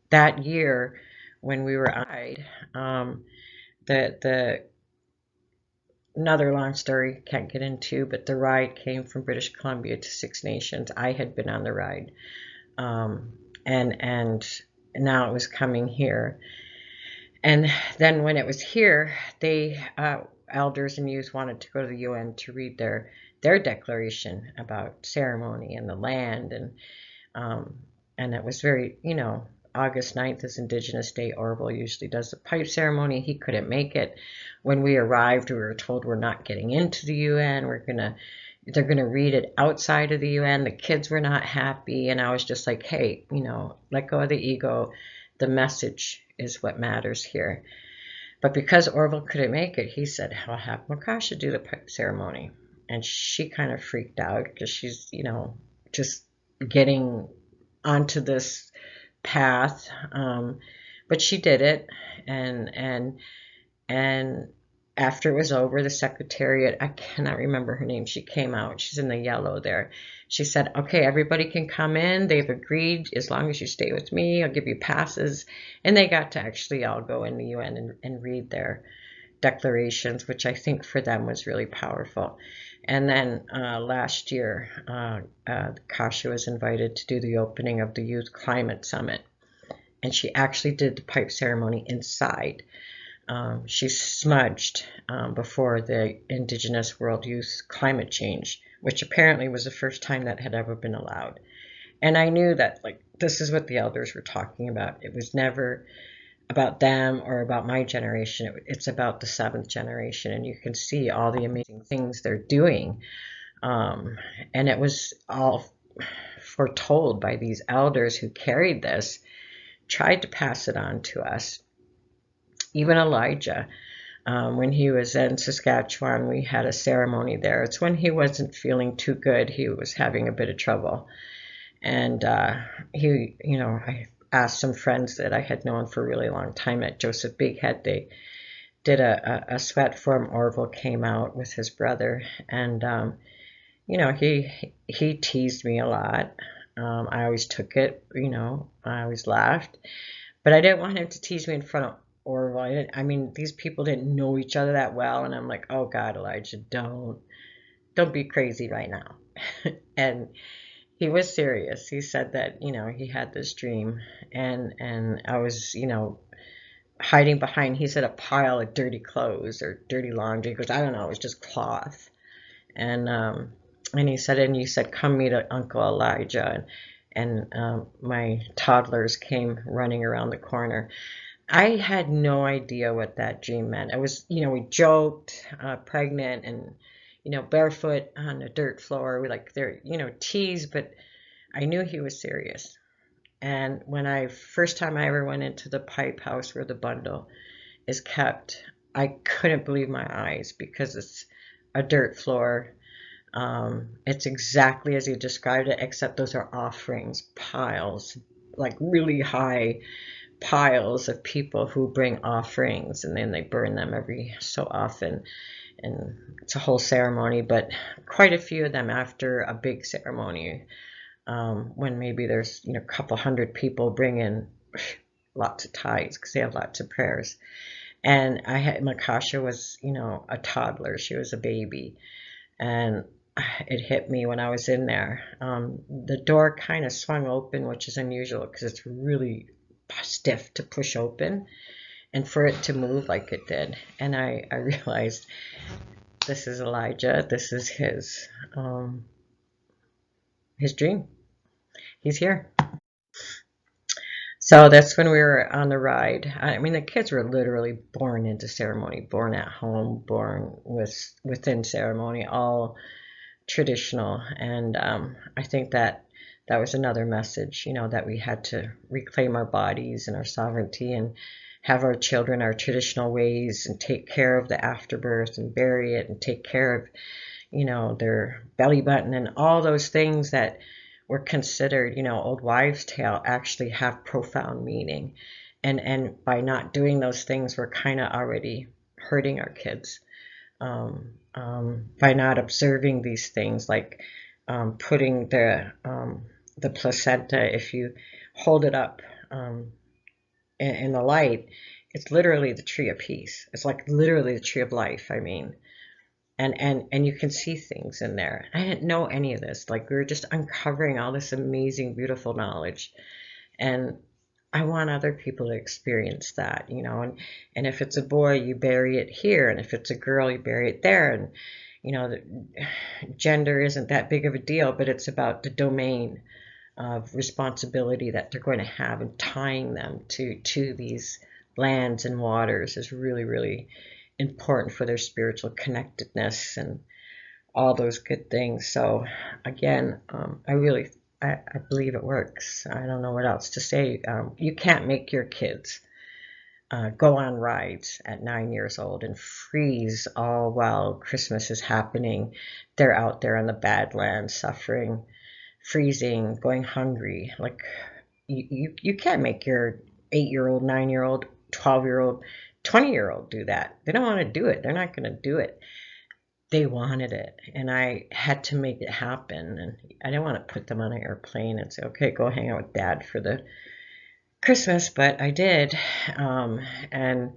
that year, when we were on, another long story, can't get into, but the ride came from British Columbia to 6 Nations. I had been on the ride. And now it was coming here. And then when it was here, they, elders and youth, wanted to go to the UN to read their declaration about ceremony and the land. And it was very, August 9th is Indigenous Day. Orville usually does the pipe ceremony. He couldn't make it. When we arrived, we were told we're not getting into the UN. We're going to they're going to read it outside of the UN. The kids were not happy. And I was just like, hey, let go of the ego. The message is what matters here. But because Orville couldn't make it, he said, I'll have Makasha do the pipe ceremony. And she kind of freaked out because she's, just getting onto this path. But she did it. And after it was over, the secretariat, I cannot remember her name, she came out. She's in the yellow there. She said, okay, everybody can come in. They've agreed, as long as you stay with me, I'll give you passes. And they got to actually all go in the UN and read their declarations, which I think for them was really powerful. And then last year, Kasha was invited to do the opening of the Youth Climate Summit. And she actually did the pipe ceremony inside. She smudged before the Indigenous World Youth Climate Change, which apparently was the first time that had ever been allowed. And I knew that, this is what the elders were talking about. It was never about them or about my generation. It's about the seventh generation, and you can see all the amazing things they're doing. And it was all foretold by these elders who carried this, tried to pass it on to us. Even Elijah, when he was in Saskatchewan, we had a ceremony there. It's when he wasn't feeling too good. He was having a bit of trouble. And I asked some friends that I had known for a really long time at Joseph Bighead. They did a sweat for him. Orville came out with his brother. And, he teased me a lot. I always took it, I always laughed. But I didn't want him to tease me in front of Orville. These people didn't know each other that well. And I'm like, oh God, Elijah, don't be crazy right now. And he was serious. He said that, he had this dream, and I was, hiding behind, he said, a pile of dirty clothes or dirty laundry. He goes, I don't know, it was just cloth. And he said, and you said, come meet Uncle Elijah. And my toddlers came running around the corner. I had no idea what that dream meant. It was, we joked, pregnant and, barefoot on the dirt floor. We teased, but I knew he was serious. And when first time I ever went into the pipe house where the bundle is kept, I couldn't believe my eyes because it's a dirt floor. It's exactly as he described it, except those are offerings, piles, really high piles of people who bring offerings, and then they burn them every so often. And it's a whole ceremony, but quite a few of them after a big ceremony, when maybe there's, a couple hundred people bring in lots of tithes because they have lots of prayers. And Makasha was, a toddler. She was a baby. And it hit me when I was in there. The door kind of swung open, which is unusual because it's really stiff to push open, and for it to move like it did. And I realized this is Elijah. This is his dream. He's here. So that's when we were on the ride. The kids were literally born into ceremony, born at home, born within ceremony, all traditional. And I think that was another message, that we had to reclaim our bodies and our sovereignty and have our children our traditional ways and take care of the afterbirth and bury it and take care of, their belly button and all those things that were considered, old wives' tale, actually have profound meaning. And by not doing those things, we're kind of already hurting our kids. By not observing these things, like putting the placenta, if you hold it up in the light, it's literally the tree of peace. It's literally the tree of life, And you can see things in there. I didn't know any of this. We were just uncovering all this amazing, beautiful knowledge. And I want other people to experience that, and if it's a boy, you bury it here. And if it's a girl, you bury it there. And, gender isn't that big of a deal, but it's about the domain of responsibility that they're going to have, and tying them to these lands and waters is really, really important for their spiritual connectedness. And all those good things. So again, I believe it works. I don't know what else to say. You can't make your kids go on rides at 9 years old and freeze all while Christmas is happening. They're out there in the Badlands suffering, freezing, going hungry. Like you can't make your 8-year-old, 9-year-old, 12-year-old, 20-year-old do that. They don't want to do it. They're not going to do it. They wanted it, and I had to make it happen. And I didn't want to put them on an airplane and say, okay, go hang out with dad for the Christmas, but I did, and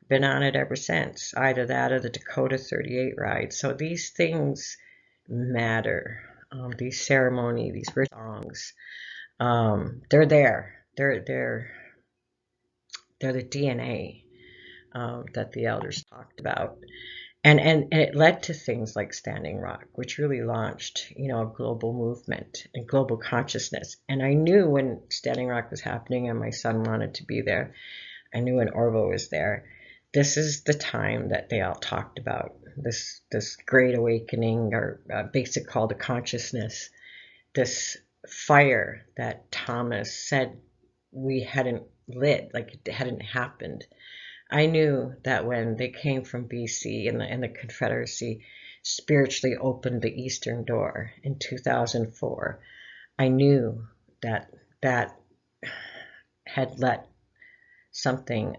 been on it ever since, either that or the Dakota 38 ride. So these things matter. These ceremony, these songs, they're there. They're the DNA that the elders talked about. And it led to things like Standing Rock, which really launched, a global movement and global consciousness. And I knew when Standing Rock was happening and my son wanted to be there, I knew when Orvo was there, this is the time that they all talked about, this great awakening or basic call to consciousness, this fire that Thomas said we hadn't lit, like it hadn't happened. I knew that when they came from BC and the Confederacy spiritually opened the Eastern door in 2004, I knew that that had let something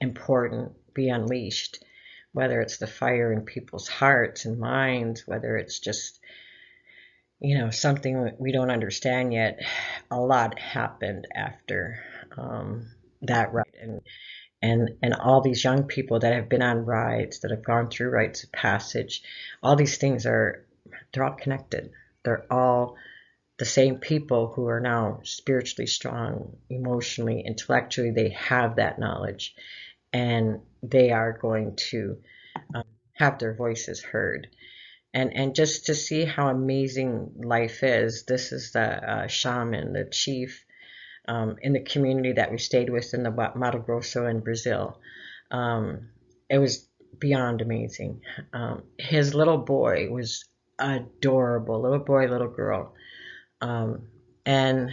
important be unleashed, whether it's the fire in people's hearts and minds, whether it's just, something we don't understand yet. A lot happened after that ride. And all these young people that have been on rides, that have gone through rites of passage, all these things they're all connected. They're all the same people who are now spiritually strong, emotionally, intellectually. They have that knowledge, and they are going to have their voices heard. And just to see how amazing life is, this is the shaman, the chief, in the community that we stayed with in the Mato Grosso in Brazil. It was beyond amazing. His little boy was adorable, little boy, little girl. And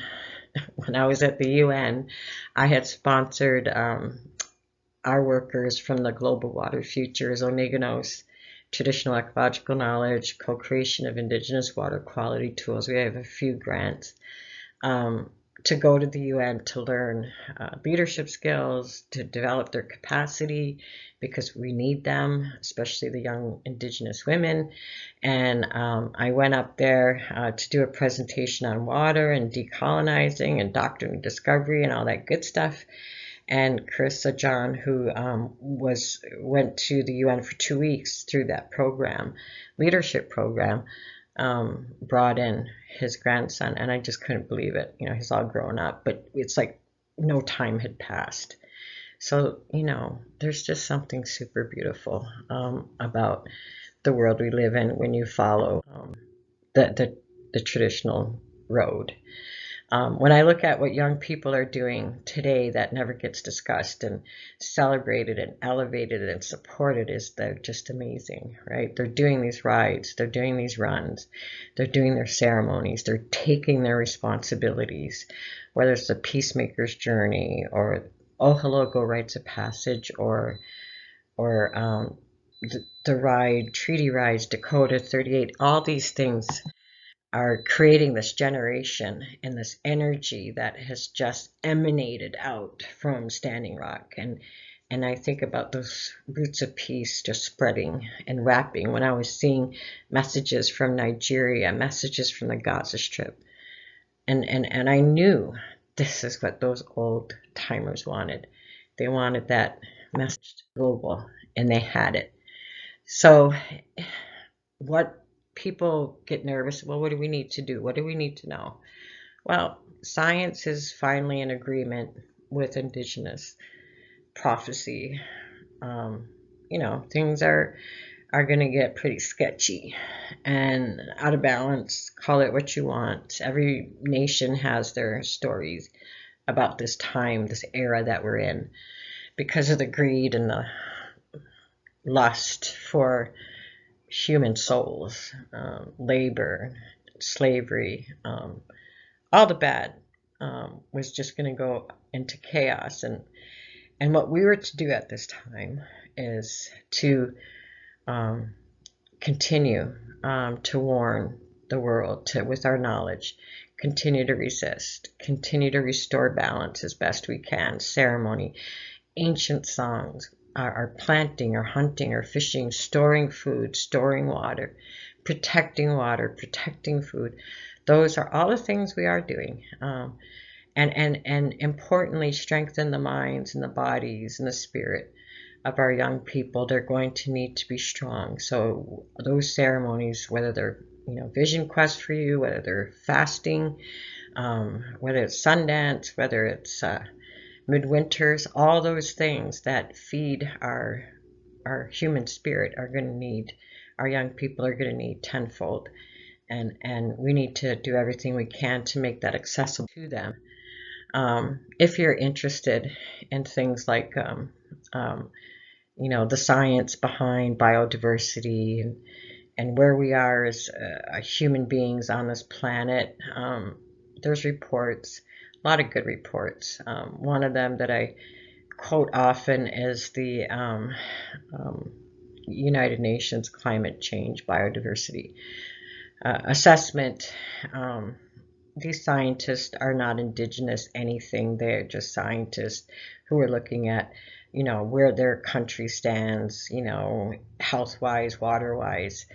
when I was at the UN, I had sponsored our workers from the Global Water Futures, Ohneganos, Traditional Ecological Knowledge, co-creation of Indigenous Water Quality Tools. We have a few grants. To go to the UN to learn leadership skills, to develop their capacity, because we need them, especially the young Indigenous women. And I went up there to do a presentation on water and decolonizing and doctrine and discovery and all that good stuff. And Carissa John, who went to the UN for 2 weeks through that program, leadership program, brought in his grandson, and I just couldn't believe it. He's all grown up, but it's like no time had passed. So, there's just something super beautiful about the world we live in when you follow the traditional road. When I look at what young people are doing today that never gets discussed and celebrated and elevated and supported, they're just amazing, right? They're doing these rides, they're doing these runs, they're doing their ceremonies, they're taking their responsibilities, whether it's the Peacemaker's Journey or Ohelo Rites of Passage or the ride, Treaty Rides, Dakota 38, all these things are creating this generation and this energy that has just emanated out from Standing Rock. And I think about those roots of peace just spreading and wrapping when I was seeing messages from Nigeria, messages from the Gaza Strip. And I knew this is what those old timers wanted. They wanted that message global, and they had it. So what people get nervous, well, what do we need to do? What do we need to know? Well, science is finally in agreement with Indigenous prophecy. Things are going to get pretty sketchy and out of balance. Call it what you want. Every nation has their stories about this time, this era that we're in, because of the greed and the lust for human souls, labor, slavery, all the bad was just going to go into chaos. And what we were to do at this time is to continue to warn the world with our knowledge, continue to resist, continue to restore balance as best we can, ceremony, ancient songs, our planting, our hunting, our fishing, storing food, storing water, protecting food. Those are all the things we are doing. And importantly, strengthen the minds and the bodies and the spirit of our young people. They're going to need to be strong. So those ceremonies, whether they're vision quest for you, whether they're fasting, whether it's Sundance, whether it's midwinters, all those things that feed our human spirit are going to need, our young people are going to need tenfold. And we need to do everything we can to make that accessible to them. If you're interested in things like the science behind biodiversity and where we are as human beings on this planet, there's reports, a lot of good reports. One of them that I quote often is the United Nations Climate Change Biodiversity Assessment. These scientists are not indigenous anything. They're just scientists who are looking at, where their country stands, health-wise, water-wise.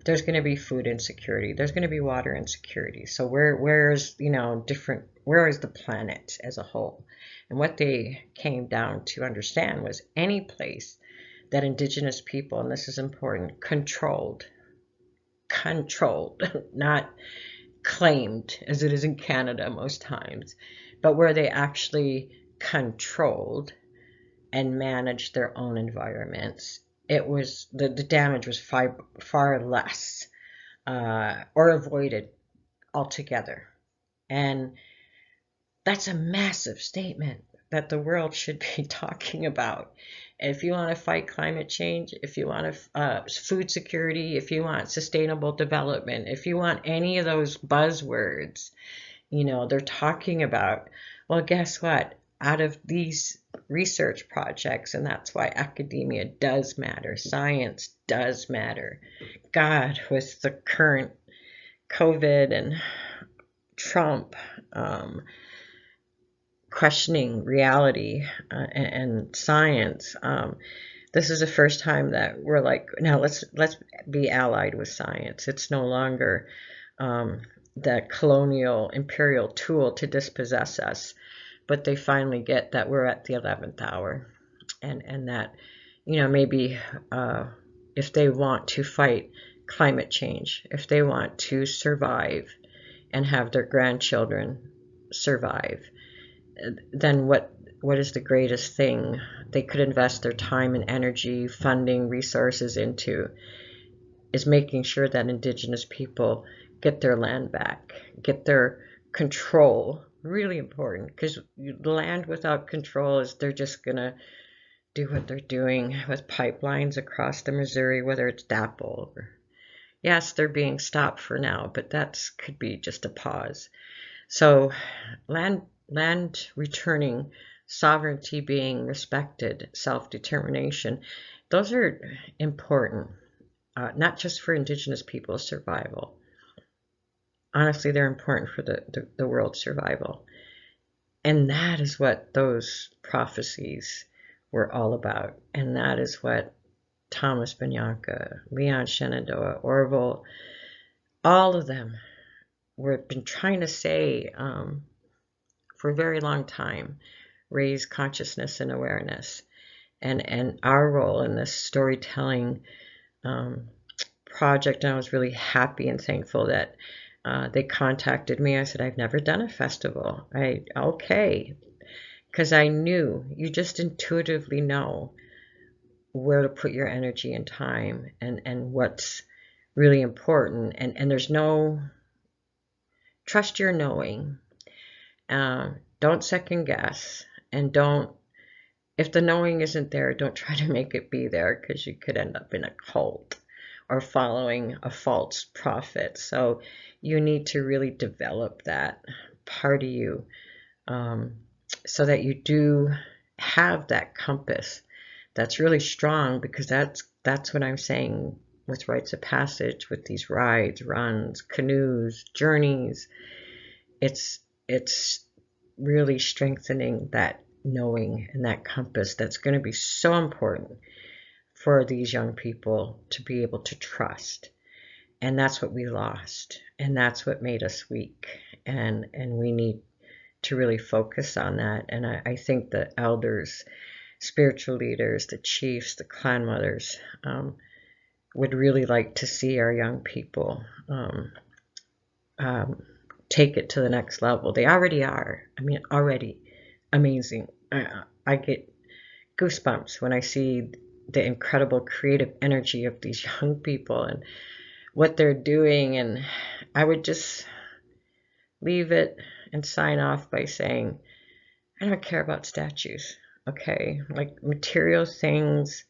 There's going to be food insecurity. There's going to be water insecurity. So where is the planet as a whole? And what they came down to understand was any place that indigenous people, and this is important, controlled, not claimed as it is in Canada most times, but where they actually controlled and managed their own environments, it was the damage was far less or avoided altogether. And that's a massive statement that the world should be talking about. If you want to fight climate change, if you want food security, if you want sustainable development, if you want any of those buzzwords, they're talking about, well, guess what? Out of these research projects, and that's why academia does matter, science does matter. God, with the current COVID and Trump, questioning reality and science. This is the first time that we're like, now let's be allied with science. It's no longer the colonial imperial tool to dispossess us, but they finally get that we're at the 11th hour, and that maybe if they want to fight climate change, if they want to survive and have their grandchildren survive, then what is the greatest thing they could invest their time and energy, funding, resources into is making sure that indigenous people get their land back, get their control. Really important, because land without control is they're just going to do what they're doing with pipelines across the Missouri, whether it's DAPL. Yes, they're being stopped for now, but that could be just a pause. So land returning, sovereignty being respected, self-determination, those are important, not just for indigenous people's survival. Honestly, they're important for the world's survival. And that is what those prophecies were all about. And that is what Thomas Bianca, Leon Shenandoah, Orville, all of them have been trying to say for a very long time, raise consciousness and awareness. And our role in this storytelling project, and I was really happy and thankful that they contacted me. I said, I've never done a festival. Okay. Because I knew, you just intuitively know where to put your energy and time and what's really important. And there's no, trust your knowing. Don't second guess, and if the knowing isn't there, don't try to make it be there, because you could end up in a cult or following a false prophet. So you need to really develop that part of you, so that you do have that compass that's really strong, because that's what I'm saying with rites of passage, with these rides, runs, canoes, journeys. It's really strengthening that knowing and that compass that's going to be so important for these young people to be able to trust. And that's what we lost, and that's what made us weak, and we need to really focus on that. And I think the elders, spiritual leaders, the chiefs, the clan mothers, would really like to see our young people take it to the next level. They already are. I mean, already amazing. I get goosebumps when I see the incredible creative energy of these young people and what they're doing. And I would just leave it and sign off by saying, I don't care about statues, okay? Like material things,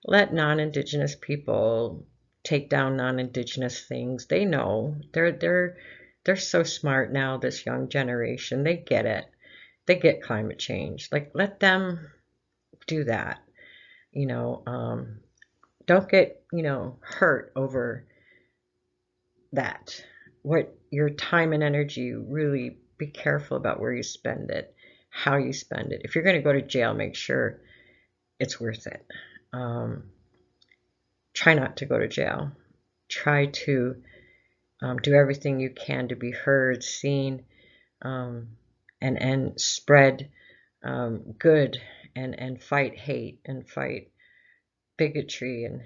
let non-Indigenous people take down non-Indigenous things. They know. They're so smart now, this young generation. They get it. They get climate change. Like, let them do that. Don't get, hurt over that. What your time and energy, really be careful about where you spend it, how you spend it. If you're going to go to jail, make sure it's worth it. Try not to go to jail. Try to do everything you can to be heard, seen, and spread good, and fight hate and fight bigotry and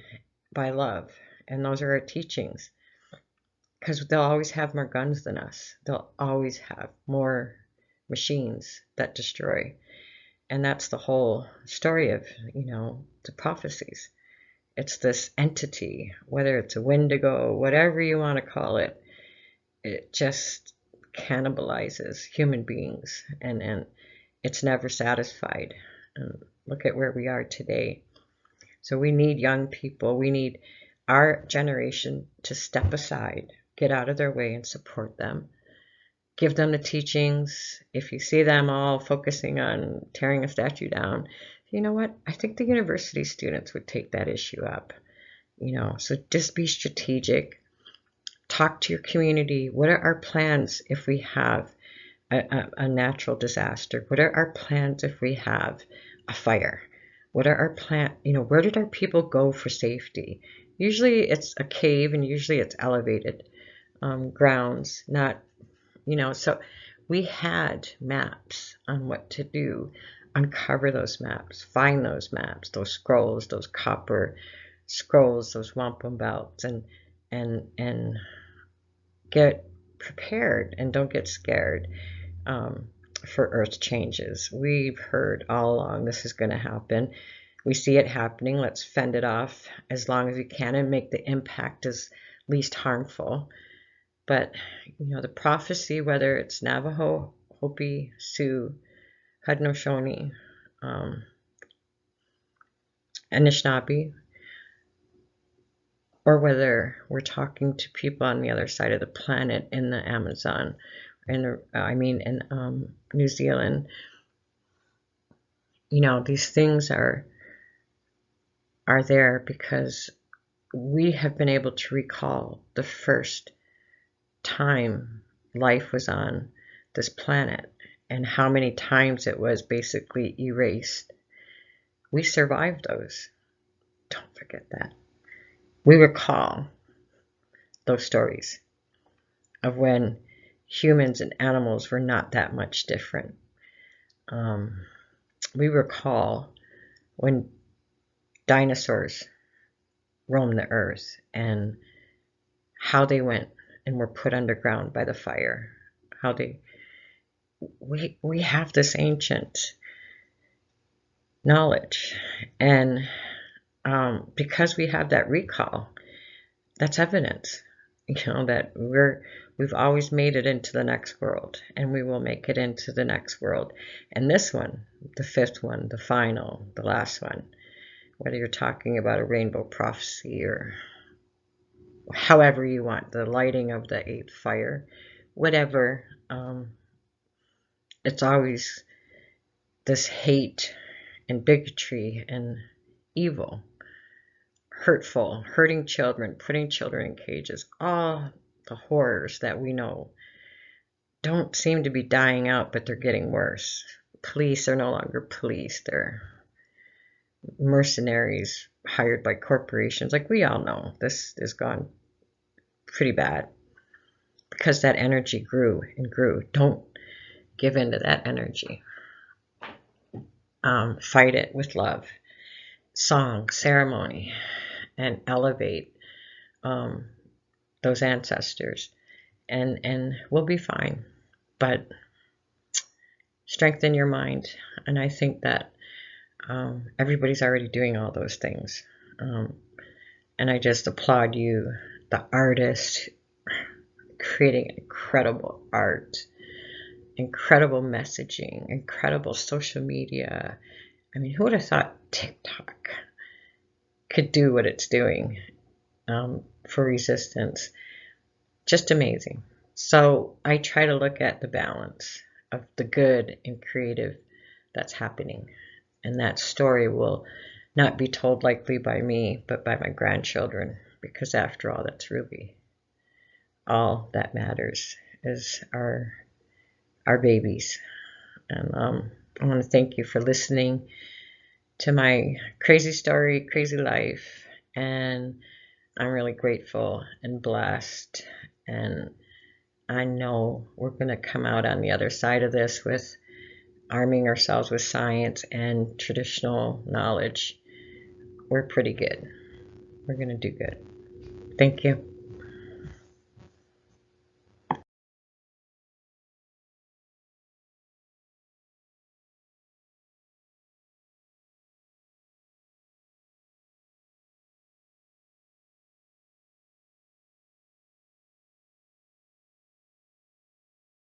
by love. And those are our teachings, because they'll always have more guns than us. They'll always have more machines that destroy. And that's the whole story of, the prophecies. It's this entity, whether it's a Wendigo, whatever you want to call it, it just cannibalizes human beings, and it's never satisfied. And look at where we are today. So we need young people. We need our generation to step aside, get out of their way, and support them. Give them the teachings. If you see them all focusing on tearing a statue down, you know what? I think the university students would take that issue up. So just be strategic. Talk to your community. What are our plans if we have a natural disaster? What are our plans if we have a fire? What are our plans? Where did our people go for safety? Usually it's a cave, and usually it's elevated grounds, not, so we had maps on what to do. Uncover those maps, find those maps, those scrolls, those copper scrolls, those wampum belts, and get prepared, and don't get scared for earth changes. We've heard all along this is going to happen. We see it happening. Let's fend it off as long as we can and make the impact as least harmful. But, the prophecy, whether it's Navajo, Hopi, Sioux, Haudenosaunee, Anishinaabe, or whether we're talking to people on the other side of the planet in the Amazon, in New Zealand, these things are there because we have been able to recall the first time life was on this planet, and how many times it was basically erased. We survived those. Don't forget that. We recall those stories of when humans and animals were not that much different. We recall when dinosaurs roamed the earth, and how they went and were put underground by the fire. We have this ancient knowledge, and because we have that recall, that's evidence, that we've always made it into the next world, and we will make it into the next world. And this one, the fifth one, the final, the last one, whether you're talking about a rainbow prophecy or however you want, the lighting of the eighth fire, whatever. It's always this hate and bigotry and evil, hurtful, hurting children, putting children in cages, all the horrors that we know don't seem to be dying out, but they're getting worse. Police are no longer police. They're mercenaries hired by corporations. Like, we all know this has gone pretty bad because that energy grew and grew. Don't give in to that energy. Fight it with love, song, ceremony, and elevate those ancestors, and we'll be fine. But strengthen your mind, and I think that everybody's already doing all those things, and I just applaud you, the artist, creating incredible art, incredible messaging, incredible social media. I mean, who would have thought TikTok could do what it's doing for resistance? Just amazing. So I try to look at the balance of the good and creative that's happening. And that story will not be told likely by me, but by my grandchildren, because after all, that's really all that matters, is our babies. And I want to thank you for listening to my crazy story, crazy life. And I'm really grateful and blessed. And I know we're going to come out on the other side of this with arming ourselves with science and traditional knowledge. We're pretty good. We're going to do good. Thank you.